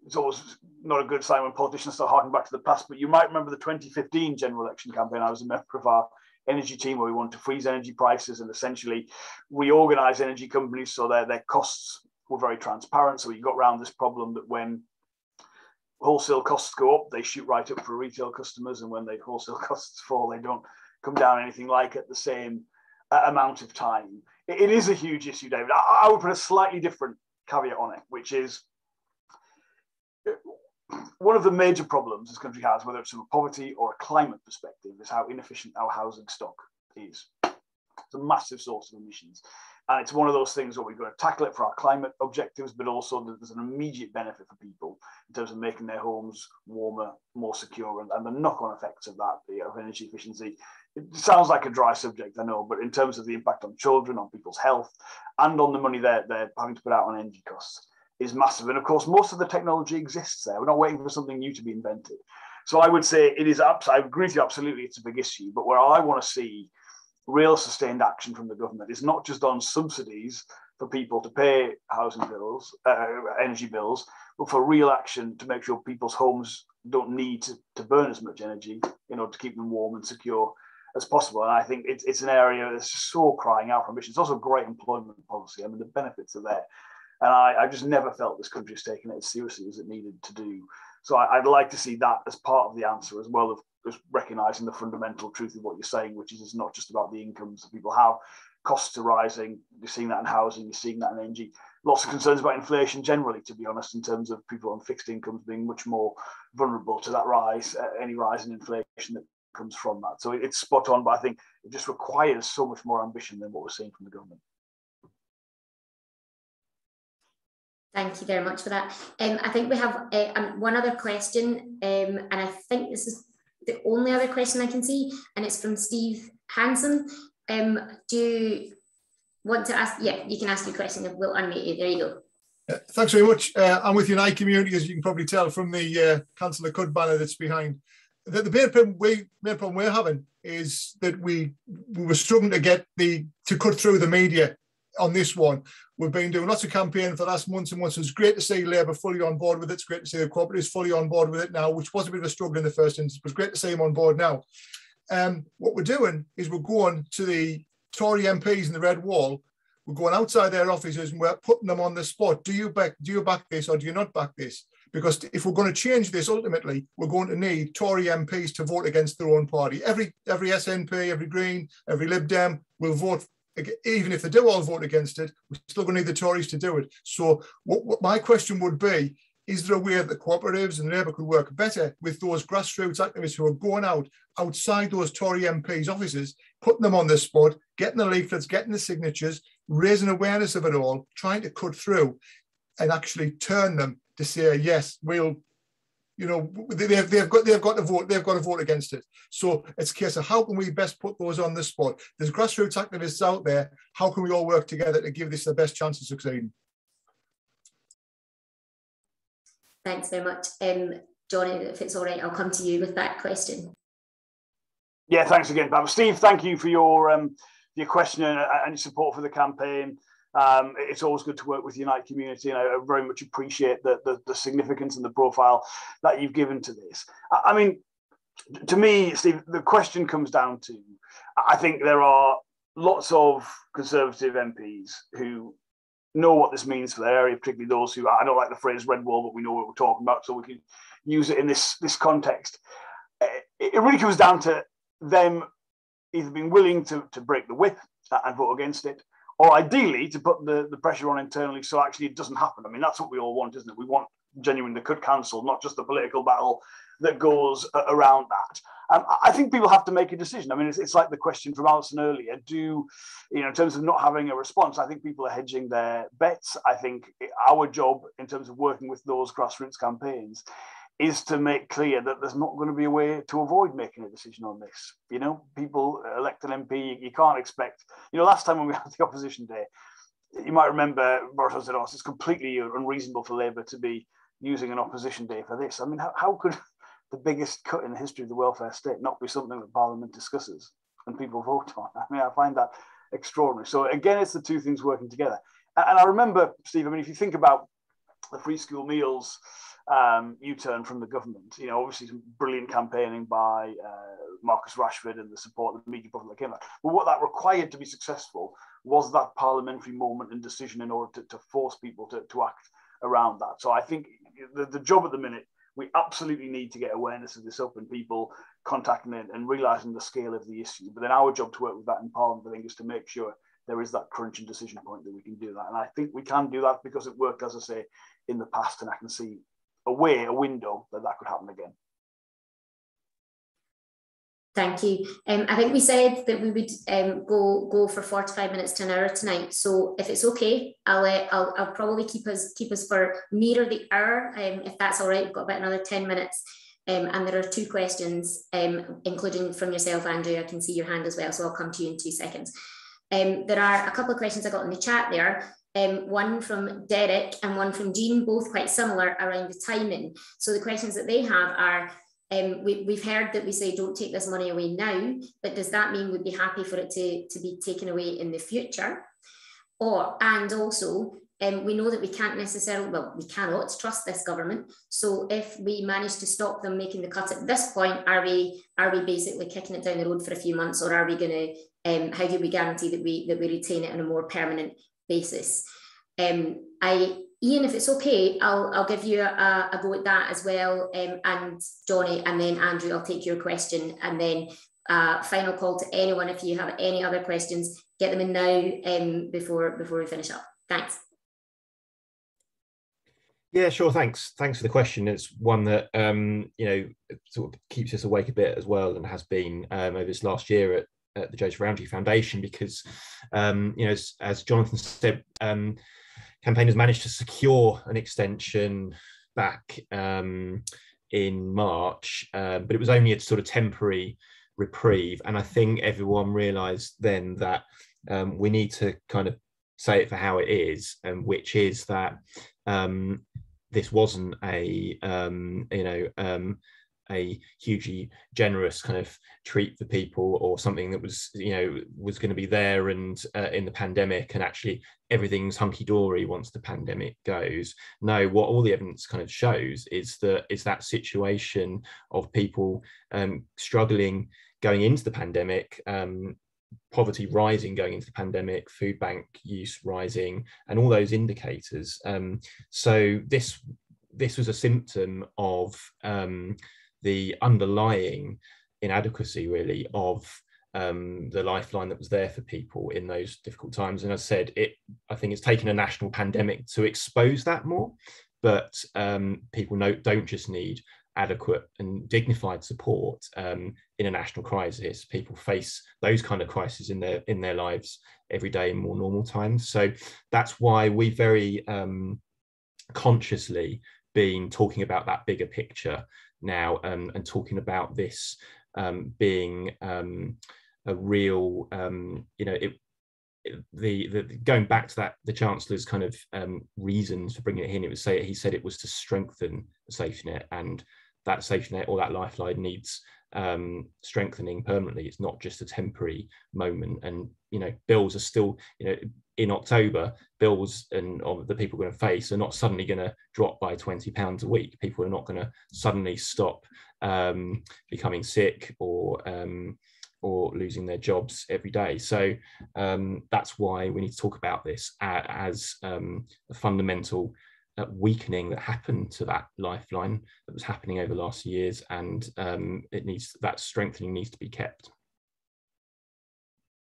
it's always not a good sign when politicians start harking back to the past, but you might remember the 2015 general election campaign. I was a member of our energy team where we wanted to freeze energy prices and essentially reorganize energy companies so their costs were very transparent. So you got around this problem that when wholesale costs go up, they shoot right up for retail customers, and when the wholesale costs fall, they don't come down anything like at the same amount of time. It is a huge issue, David. I would put a slightly different caveat on it, which is one of the major problems this country has, whether it's from a poverty or a climate perspective, is how inefficient our housing stock is. It's a massive source of emissions. And it's one of those things where we've got to tackle it for our climate objectives, but also there's an immediate benefit for people in terms of making their homes warmer, more secure, and the knock-on effects of that, of energy efficiency. It sounds like a dry subject, I know, but in terms of the impact on children, on people's health, and on the money they're having to put out on energy costs is massive. And of course, most of the technology exists there. We're not waiting for something new to be invented. So I would say it is, I agree with you, absolutely, it's a big issue. But where I want to see real sustained action from the government is not just on subsidies for people to pay housing bills, energy bills, but for real action to make sure people's homes don't need to burn as much energy in order to keep them warm and secure as possible. And I think it's an area that's so crying out for ambition. It's also great employment policy. I mean, the benefits are there. And I just never felt this country has taken it as seriously as it needed to do. So I'd like to see that as part of the answer, as well as recognising the fundamental truth of what you're saying, which is it's not just about the incomes that people have. Costs are rising. You're seeing that in housing. You're seeing that in energy. Lots of concerns about inflation generally, to be honest, in terms of people on fixed incomes being much more vulnerable to that rise, any rise in inflation that comes from that. So it's spot on, but I think it just requires so much more ambition than what we're seeing from the government. Thank you very much for that. I think we have one other question, and I think this is the only other question I can see, and it's from Steve Hanson. Do you want to ask? Yeah, you can ask your question. We'll unmute you. There you go. Thanks very much. I'm with United Community, as you can probably tell from the Councillor Cudd banner that's behind. The main problem we're having is that we were struggling to cut through the media on this one. We've been doing lots of campaigning for the last months and months. It's great to see Labour fully on board with it. It's great to see the cooperatives fully on board with it now, which was a bit of a struggle in the first instance, but it's great to see them on board now. What we're doing is we're going to the Tory MPs in the Red Wall. We're going outside their offices and we're putting them on the spot. Do you back this or do you not back this? Because if we're going to change this, ultimately, we're going to need Tory MPs to vote against their own party. Every SNP, every Green, every Lib Dem will vote. Even if they do all vote against it, we're still going to need the Tories to do it. So what my question would be, is there a way that the cooperatives and Labour could work better with those grassroots activists who are going outside those Tory MPs' offices, putting them on the spot, getting the leaflets, getting the signatures, raising awareness of it all, trying to cut through and actually turn them to say, yes, we'll you know, they've got to vote against it. So it's a case of how can we best put those on the spot? There's grassroots activists out there. How can we all work together to give this the best chance of succeeding? Thanks very much. Johnny, if it's all right, I'll come to you with that question. Yeah, thanks again, Pam. Steve, thank you for your question and your support for the campaign. It's always good to work with the Unite community, and I very much appreciate the significance and the profile that you've given to this. I mean, to me, Steve, the question comes down to, I think there are lots of Conservative MPs who know what this means for their area, particularly those who, I don't like the phrase red wall, but we know what we're talking about, so we can use it in this context. It really comes down to them either being willing to break the whip and vote against it, or ideally to put the pressure on internally so actually it doesn't happen. I mean, that's what we all want, isn't it? We want genuinely the Cut Council, not just the political battle that goes around that. I think people have to make a decision. I mean, it's like the question from Alison earlier. In terms of not having a response, I think people are hedging their bets. I think our job in terms of working with those grassroots campaigns is to make clear that there's not going to be a way to avoid making a decision on this. You know, people elect an MP, you can't expect, last time when we had the opposition day, you might remember Boris said, it's completely unreasonable for Labour to be using an opposition day for this. I mean, how could the biggest cut in the history of the welfare state not be something that Parliament discusses and people vote on? I mean, I find that extraordinary. So again, it's the two things working together. And I remember, Steve, I mean, if you think about the free school meals U-turn from the government, obviously some brilliant campaigning by Marcus Rashford and the support of the media that came out. But what that required to be successful was that parliamentary moment and decision in order to force people to act around that. So I think the job at the minute, we absolutely need to get awareness of this up and people contacting it and realising the scale of the issue. But then our job to work with that in Parliament, I think, is to make sure there is that crunch and decision point that we can do that. And I think we can do that because it worked, as I say, in the past, and I can see a window that could happen again. Thank you. I think we said that we would go for 45 minutes to an hour tonight. So if it's okay, I'll probably keep us for nearer the hour, if that's all right. We've got about another 10 minutes. And there are two questions, including from yourself, Andrew. I can see your hand as well, so I'll come to you in 2 seconds. There are a couple of questions I got in the chat there. One from Derek and one from Jean, both quite similar around the timing. So the questions that they have are, we've heard that we say don't take this money away now, but does that mean we'd be happy for it to be taken away in the future? And also, we know that we cannot trust this government. So if we manage to stop them making the cut at this point, are we basically kicking it down the road for a few months, or are we going to, how do we guarantee that we retain it on a more permanent basis? Iain, if it's okay, I'll give you a go at that as well, and Johnny, and then Andrew, I'll take your question, and then final call to anyone. If you have any other questions, get them in now before we finish up. Thanks. Yeah, sure. Thanks for the question. It's one that sort of keeps us awake a bit as well, and has been over this last year at the Joseph Rowntree Foundation, because as Jonathan said, campaigners managed to secure an extension back in March, but it was only a sort of temporary reprieve. And I think everyone realised then that we need to kind of say it for how it is, which is that this wasn't a hugely generous kind of treat for people, or something that was going to be there and in the pandemic, and actually everything's hunky-dory once the pandemic goes. No, what all the evidence kind of shows is that situation of people struggling going into the pandemic, poverty rising going into the pandemic, food bank use rising, and all those indicators. So this was a symptom of the underlying inadequacy, really, of the lifeline that was there for people in those difficult times. And as I said, I think it's taken a national pandemic to expose that more, but people don't just need adequate and dignified support in a national crisis. People face those kind of crises in their lives every day in more normal times. So that's why we very consciously been talking about that bigger picture now, and talking about this being a real, going back to that, the Chancellor's kind of reasons for bringing it in, he said it was to strengthen the safety net, and that safety net or that lifeline needs strengthening permanently. It's not just a temporary moment. And bills are still, in October, bills and the people going to face are not suddenly going to drop by £20 a week. People are not going to suddenly stop becoming sick or losing their jobs every day. So that's why we need to talk about this as a fundamental weakening that happened to that lifeline that was happening over the last years, and that strengthening needs to be kept.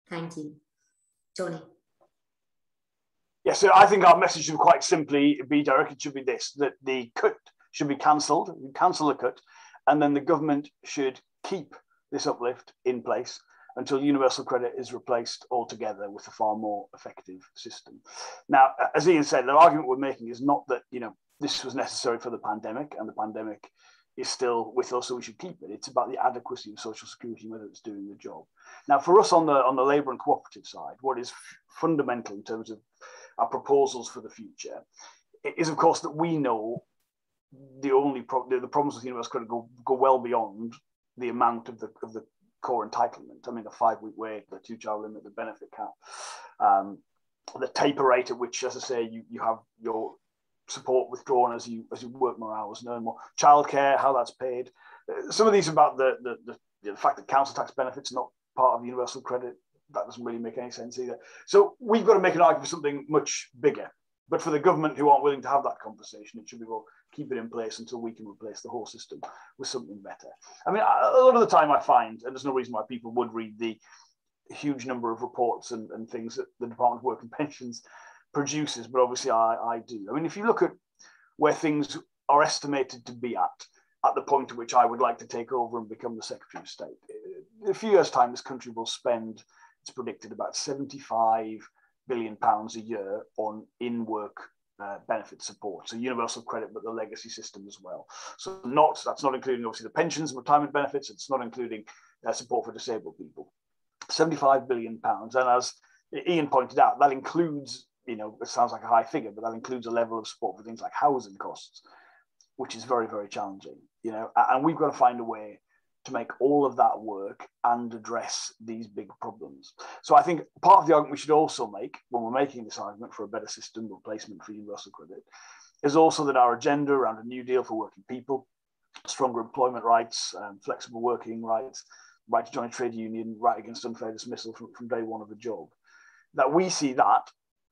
Thank you. Tony. Yeah, so I think our message should quite simply be directed, should be this, that the cut should be cancelled, cancel the cut, and then the government should keep this uplift in place until universal credit is replaced altogether with a far more effective system. Now, as Iain said, the argument we're making is not that this was necessary for the pandemic, and the pandemic is still with us, so we should keep it. It's about the adequacy of social security, whether it's doing the job. Now, for us on the labour and cooperative side, what is fundamental in terms of our proposals for the future is, of course, that we know the problems with universal credit go well beyond the amount of the core entitlement. I mean, the 5-week wait, the 2-child limit, the benefit cap, the taper rate at which, as I say, you have your support withdrawn as you work more hours and earn more. Childcare, how that's paid. Some of these are about the fact that council tax benefits are not part of universal credit. That doesn't really make any sense either. So we've got to make an argument for something much bigger. But for the government who aren't willing to have that conversation, it should be, well, keep it in place until we can replace the whole system with something better. I mean, a lot of the time I find, and there's no reason why people would read the huge number of reports and things that the Department of Work and Pensions produces, but obviously I do. I mean, if you look at where things are estimated to be at the point at which I would like to take over and become the Secretary of State, in a few years' time, this country will spend, it's predicted, about £75 billion a year on in-work benefit support. So universal credit, but the legacy system as well. So that's not including obviously the pensions and retirement benefits. It's not including support for disabled people. £75 billion. And as Iain pointed out, that includes, it sounds like a high figure, but that includes a level of support for things like housing costs, which is very, very challenging, and we've got to find a way to make all of that work and address these big problems. So I think part of the argument we should also make when we're making this argument for a better system replacement for universal credit is also that our agenda around a new deal for working people, stronger employment rights, flexible working rights, right to join a trade union, right against unfair dismissal from day one of a job, that we see that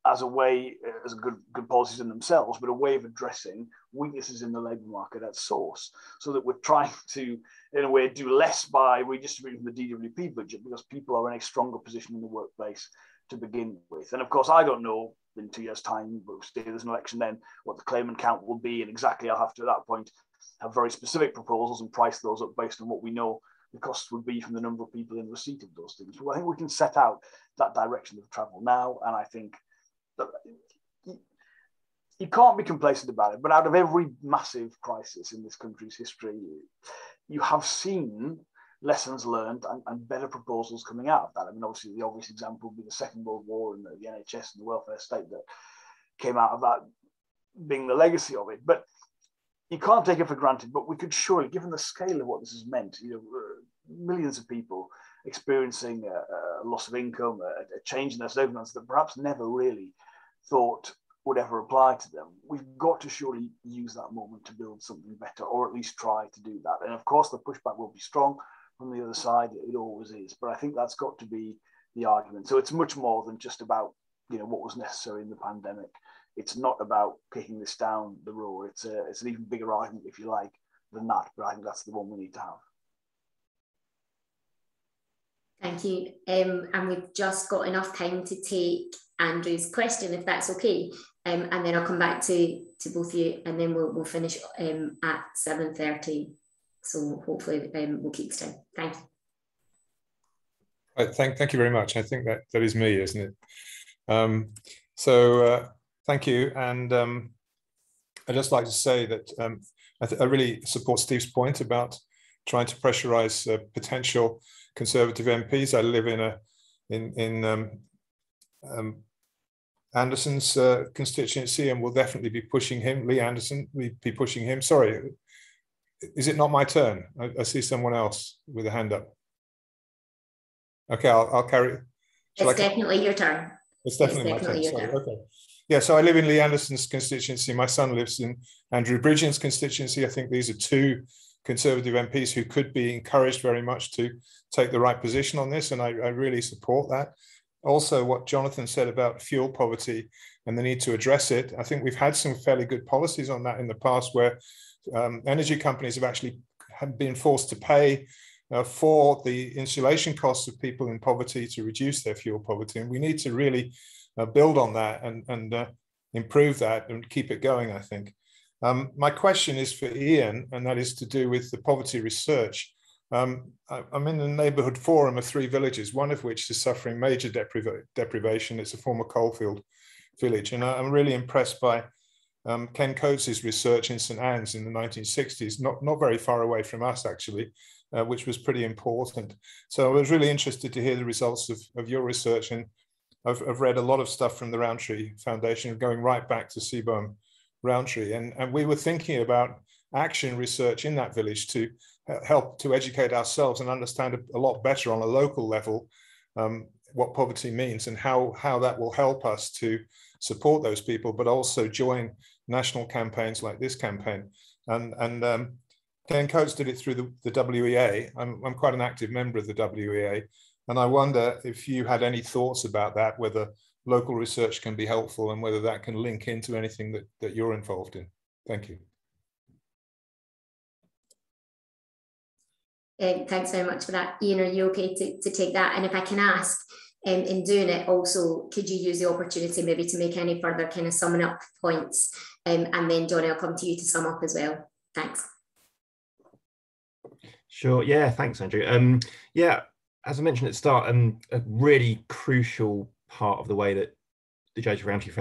as a way, as a good policies in themselves, but a way of addressing weaknesses in the labour market at source, so that we're trying to, in a way, do less by redistributing the DWP budget because people are in a stronger position in the workplace to begin with. And of course, I don't know in 2 years' time, but say there's an election then, what the claimant count will be, and exactly I'll have to, at that point, have very specific proposals and price those up based on what we know the costs would be from the number of people in receipt of those things. Well, I think we can set out that direction of travel now, and I think you can't be complacent about it, but out of every massive crisis in this country's history, you have seen lessons learned and better proposals coming out of that. I mean, obviously, the obvious example would be the Second World War and the NHS and the welfare state that came out of that being the legacy of it. But you can't take it for granted, but we could surely, given the scale of what this has meant, millions of people experiencing a loss of income, a change in their circumstances that perhaps never really thought would ever apply to them. We've got to surely use that moment to build something better, or at least try to do that. And of course, the pushback will be strong from the other side. It always is. But I think that's got to be the argument. So it's much more than just about what was necessary in the pandemic. It's not about kicking this down the road. It's an even bigger argument, if you like, than that. But I think that's the one we need to have. Thank you. And we've just got enough time to take Andrew's question, if that's okay. And then I'll come back to both of you, and then we'll finish at 7:30. So hopefully we'll keep this time. Thank you. Thank you very much. I think that is me, isn't it? So thank you. And I'd just like to say that I really support Steve's point about trying to pressurise potential Conservative MPs. I live in Anderson's constituency, and we'll definitely be pushing him. Lee Anderson, we'll be pushing him. Sorry, is it not my turn? I see someone else with a hand up. Okay, I'll carry. It's definitely your turn. It's definitely my turn. Sorry. Okay. Yeah, so I live in Lee Anderson's constituency. My son lives in Andrew Bridgen's constituency. I think these are two Conservative MPs who could be encouraged very much to take the right position on this, and I really support that. Also, what Jonathan said about fuel poverty and the need to address it, I think we've had some fairly good policies on that in the past, where energy companies have actually been forced to pay for the insulation costs of people in poverty to reduce their fuel poverty. And we need to really build on that and improve that and keep it going, I think. My question is for Iain, and that is to do with the poverty research. I'm in the neighbourhood forum of 3 villages, one of which is suffering major deprivation. It's a former coalfield village. And I'm really impressed by Ken Coates' research in St Anne's in the 1960s, not very far away from us, actually, which was pretty important. So I was really interested to hear the results of your research. And I've read a lot of stuff from the Roundtree Foundation, going right back to Seabohm Rowntree. And we were thinking about action research in that village to help to educate ourselves and understand a lot better on a local level what poverty means and how that will help us to support those people, but also join national campaigns like this campaign. And Ken Coates did it through the WEA. I'm quite an active member of the WEA, and I wonder if you had any thoughts about that, whether local research can be helpful and whether that can link into anything that you're involved in. Thank you. Thanks very much for that. Iain, are you okay to take that? And if I can ask, in doing it also, could you use the opportunity maybe to make any further kind of summing up points? And then Johnny, I'll come to you to sum up as well. Thanks. Sure, yeah, thanks, Andrew. Yeah, as I mentioned at the start, a really crucial part of the way that the Joseph Rowntree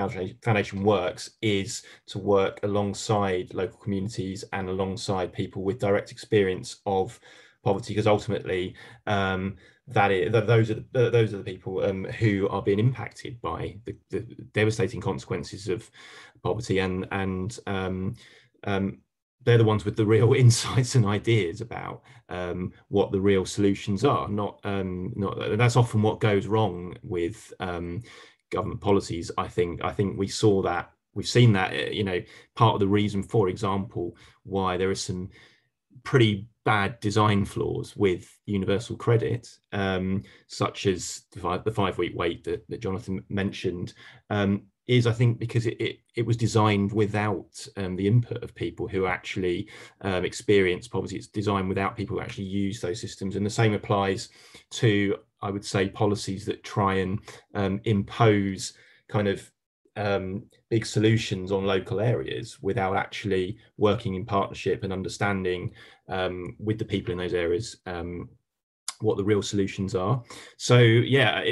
Foundation works is to work alongside local communities and alongside people with direct experience of poverty, because ultimately those are the people who are being impacted by the devastating consequences of poverty, and they're the ones with the real insights and ideas about what the real solutions are. Not that's often what goes wrong with government policies. I think we saw that, we've seen that, part of the reason, for example, why there are some pretty bad design flaws with universal credit, such as the 5-week wait that Jonathan mentioned, is, I think, because it was designed without the input of people who actually experience poverty. It's designed without people who actually use those systems. And the same applies to, I would say, policies that try and impose kind of big solutions on local areas without actually working in partnership and understanding with the people in those areas what the real solutions are. So yeah,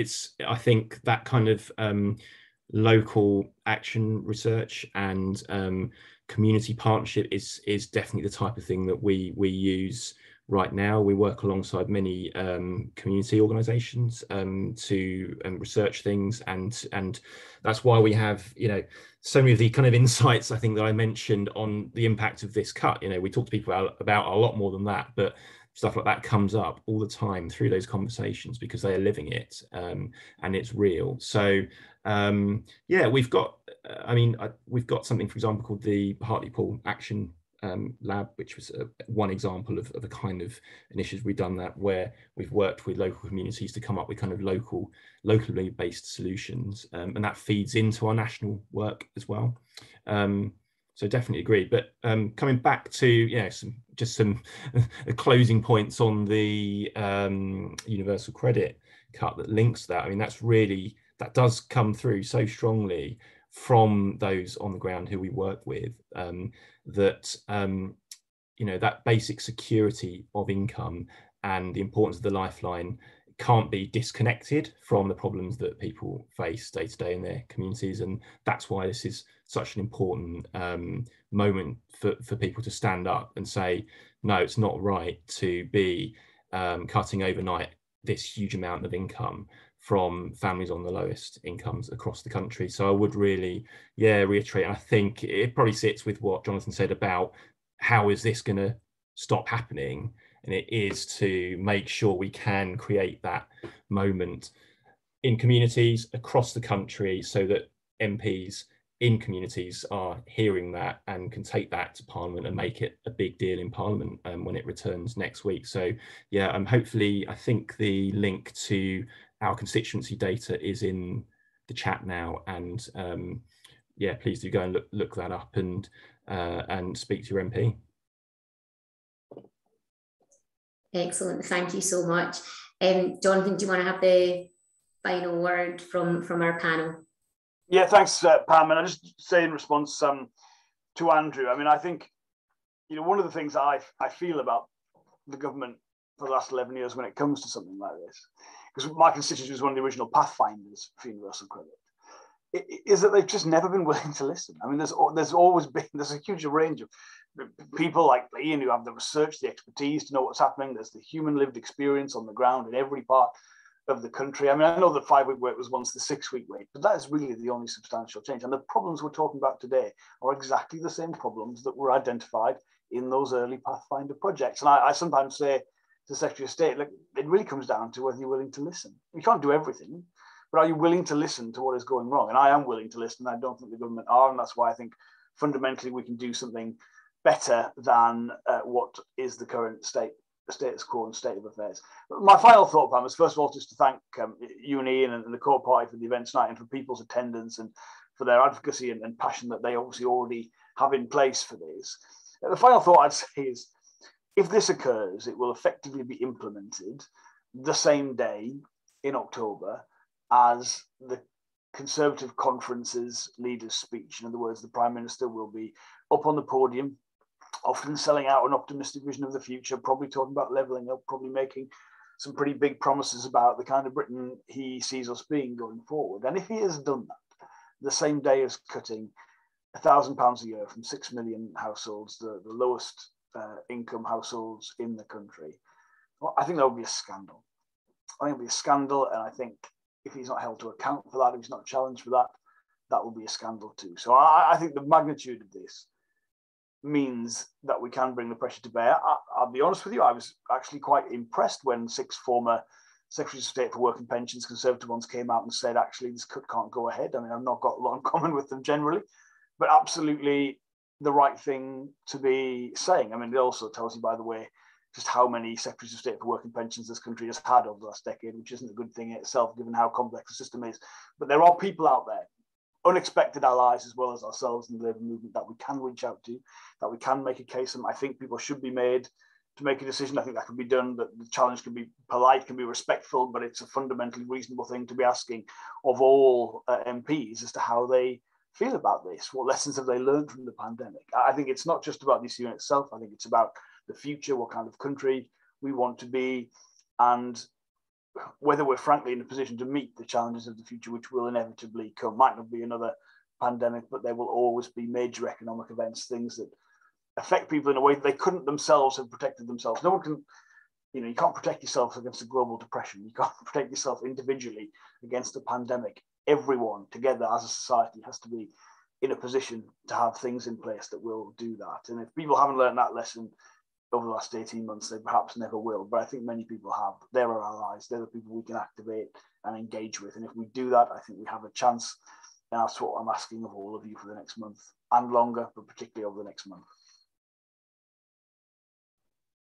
I think that kind of local action research and community partnership is definitely the type of thing that we use right now. We work alongside many community organisations to research things, and that's why we have, so many of the kind of insights, I think, that I mentioned on the impact of this cut. We talk to people about a lot more than that, but stuff like that comes up all the time through those conversations because they are living it, and it's real. So yeah, we've got something, for example, called the Hartlepool Action Lab, which was one example of a kind of initiative we've done, that where we've worked with local communities to come up with kind of locally based solutions, and that feeds into our national work as well. So definitely agree. But coming back to some closing points on the universal credit cut that links to that. I mean, that does come through so strongly from those on the ground who we work with, that that basic security of income and the importance of the Lifeline can't be disconnected from the problems that people face day to day in their communities. And that's why this is such an important moment for people to stand up and say, no, it's not right to be cutting overnight this huge amount of income from families on the lowest incomes across the country. So I would really, reiterate, and I think it probably sits with what Jonathan said about how is this going to stop happening, and it is to make sure we can create that moment in communities across the country so that MPs in communities are hearing that and can take that to Parliament and make it a big deal in Parliament when it returns next week. So yeah, hopefully, I think the link to our constituency data is in the chat now, and yeah, please do go and look that up and speak to your MP. Excellent, thank you so much. Jonathan, do you want to have the final word from our panel? Yeah, thanks, Pam. And I just say in response to Andrew, I mean, I think, you know, one of the things I feel about the government for the last 11 years when it comes to something like this, because my constituency was one of the original pathfinders for universal credit, is that they've just never been willing to listen. I mean, there's always been, there's a huge range of people like Iain who have the research, the expertise to know what's happening. There's the human lived experience on the ground in every part of the country. I mean, I know the 5-week wait was once the 6-week wait, but that is really the only substantial change. And the problems we're talking about today are exactly the same problems that were identified in those early Pathfinder projects. And I sometimes say to the Secretary of State, look, it really comes down to whether you're willing to listen. You can't do everything, but are you willing to listen to what is going wrong? And I am willing to listen. I don't think the government are, and that's why I think fundamentally we can do something better than what is the current status quo and state of affairs. But my final thought, Pam, is first of all just to thank you and Iain and the Co-operative for the event tonight and for people's attendance and for their advocacy and passion that they obviously already have in place for this. The final thought I'd say is, if this occurs, it will effectively be implemented the same day in October as the Conservative Conference's leaders' speech. In other words, the Prime Minister will be up on the podium, often selling out an optimistic vision of the future, probably talking about levelling up, probably making some pretty big promises about the kind of Britain he sees us being going forward. And if he has done that, the same day as cutting £1,000 a year from 6 million households, the lowest income households in the country, well, I think that would be a scandal. I think it would be a scandal, and I think if he's not held to account for that, if he's not challenged for that, that will be a scandal too. So I think the magnitude of this means that we can bring the pressure to bear. I'll be honest with you, I was actually quite impressed when 6 former Secretaries of State for Work and Pensions, Conservative ones, came out and said, actually, this cut can't go ahead. I mean, I've not got a lot in common with them generally, but absolutely the right thing to be saying. I mean, it also tells you, by the way, just how many Secretaries of State for Work and Pensions this country has had over the last decade, which isn't a good thing in itself, given how complex the system is. But there are people out there, unexpected allies as well as ourselves in the labour movement, that we can reach out to, that we can make a case. And I think people should be made to make a decision. I think that can be done, that the challenge can be polite, can be respectful, but it's a fundamentally reasonable thing to be asking of all MPs as to how they feel about this. What lessons have they learned from the pandemic? I think it's not just about the issue in itself. I think it's about the future, what kind of country we want to be, and whether we're frankly in a position to meet the challenges of the future, which will inevitably come. Might not be another pandemic, but there will always be major economic events, things that affect people in a way that they couldn't themselves have protected themselves. No one can, you can't protect yourself against a global depression. You can't protect yourself individually against a pandemic. Everyone together as a society has to be in a position to have things in place that will do that. And if people haven't learned that lesson over the last 18 months, they perhaps never will. But I think many people have. They're our allies. They're the people we can activate and engage with. And if we do that, I think we have a chance. And that's what I'm asking of all of you for the next month and longer, but particularly over the next month.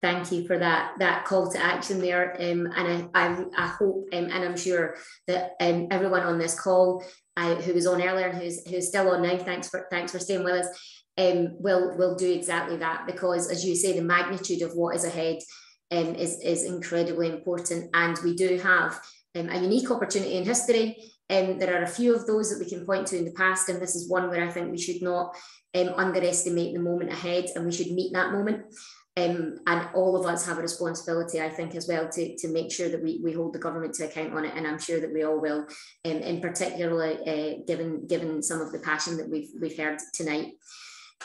Thank you for that call to action there. And I hope, and I'm sure that everyone on this call who was on earlier and who's still on now, thanks for staying with us, will do exactly that, because as you say, the magnitude of what is ahead is incredibly important, and we do have a unique opportunity in history. There are a few of those that we can point to in the past, and this is one where I think we should not underestimate the moment ahead, and we should meet that moment. And all of us have a responsibility, I think, as well, to make sure that we hold the government to account on it, and I'm sure that we all will, in particular, given some of the passion that we've heard tonight.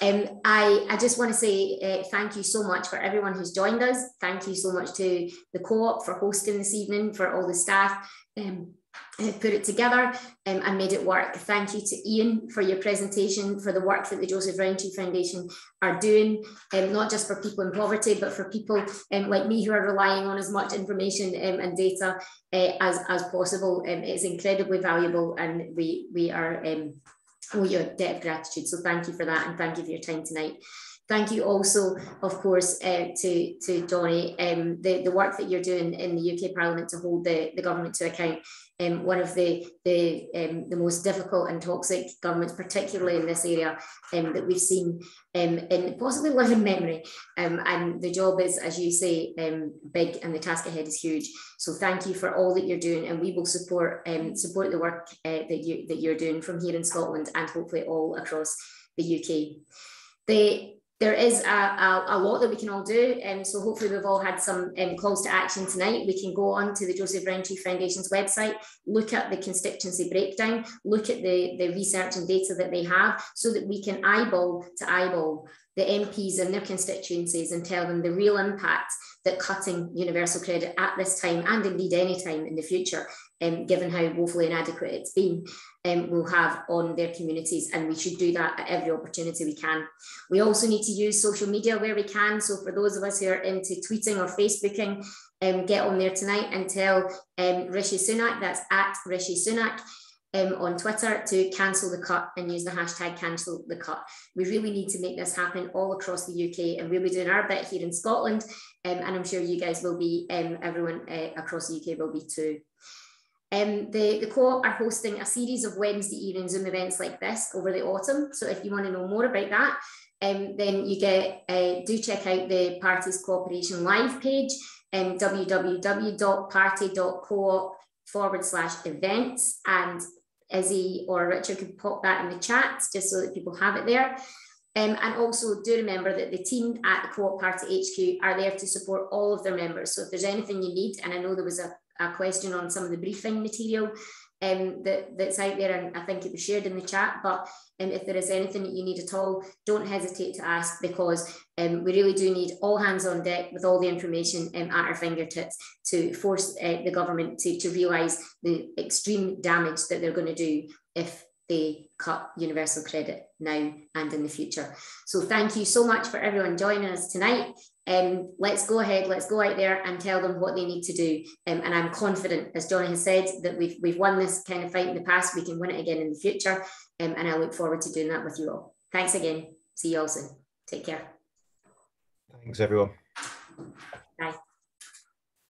I just want to say thank you so much for everyone who's joined us. Thank you so much to the Co-op for hosting this evening, for all the staff who put it together and made it work. Thank you to Iain for your presentation, for the work that the Joseph Rowntree Foundation are doing, not just for people in poverty, but for people like me who are relying on as much information and data as possible. It's incredibly valuable, and we are owe you a debt of gratitude. So thank you for that, and thank you for your time tonight. Thank you also, of course, to Johnny, the work that you're doing in the UK Parliament to hold the government to account. One of the most difficult and toxic governments, particularly in this area, that we've seen in possibly living memory. And the job is, as you say, big, and the task ahead is huge. So thank you for all that you're doing, and we will support the work that you're doing from here in Scotland, and hopefully all across the UK. There is a lot that we can all do, and so hopefully we've all had some calls to action tonight. We can go on to the Joseph Rowntree Foundation's website, look at the constituency breakdown, look at the research and data that they have, so that we can eyeball to eyeball the MPs and their constituencies and tell them the real impact that cutting universal credit at this time, and indeed any time in the future, given how woefully inadequate it's been, will have on their communities. And we should do that at every opportunity we can. We also need to use social media where we can. So for those of us who are into tweeting or Facebooking, get on there tonight and tell Rishi Sunak, that's at Rishi Sunak, on Twitter, to cancel the cut, and use the hashtag cancel the cut. We really need to make this happen all across the UK, and we'll be doing our bit here in Scotland, and I'm sure you guys will be, everyone across the UK will be too. The Co-op are hosting a series of Wednesday evening Zoom events like this over the autumn. So if you want to know more about that, then you do check out the Parties Cooperation Live page, www.party.coop/events, and Izzy or Richard could pop that in the chat just so that people have it there. And also do remember that the team at the Co-op Party HQ are there to support all of their members. So if there's anything you need, and I know there was a question on some of the briefing material that's out there, and I think it was shared in the chat, but if there is anything that you need at all, don't hesitate to ask, because we really do need all hands on deck with all the information at our fingertips to force the government to realise the extreme damage that they're going to do if they cut universal credit now and in the future. So thank you so much for everyone joining us tonight. Let's go ahead, let's go out there and tell them what they need to do. And I'm confident, as Johnny has said, that we've won this kind of fight in the past. We can win it again in the future. And I look forward to doing that with you all. Thanks again. See you all soon. Take care. Thanks, everyone. Bye.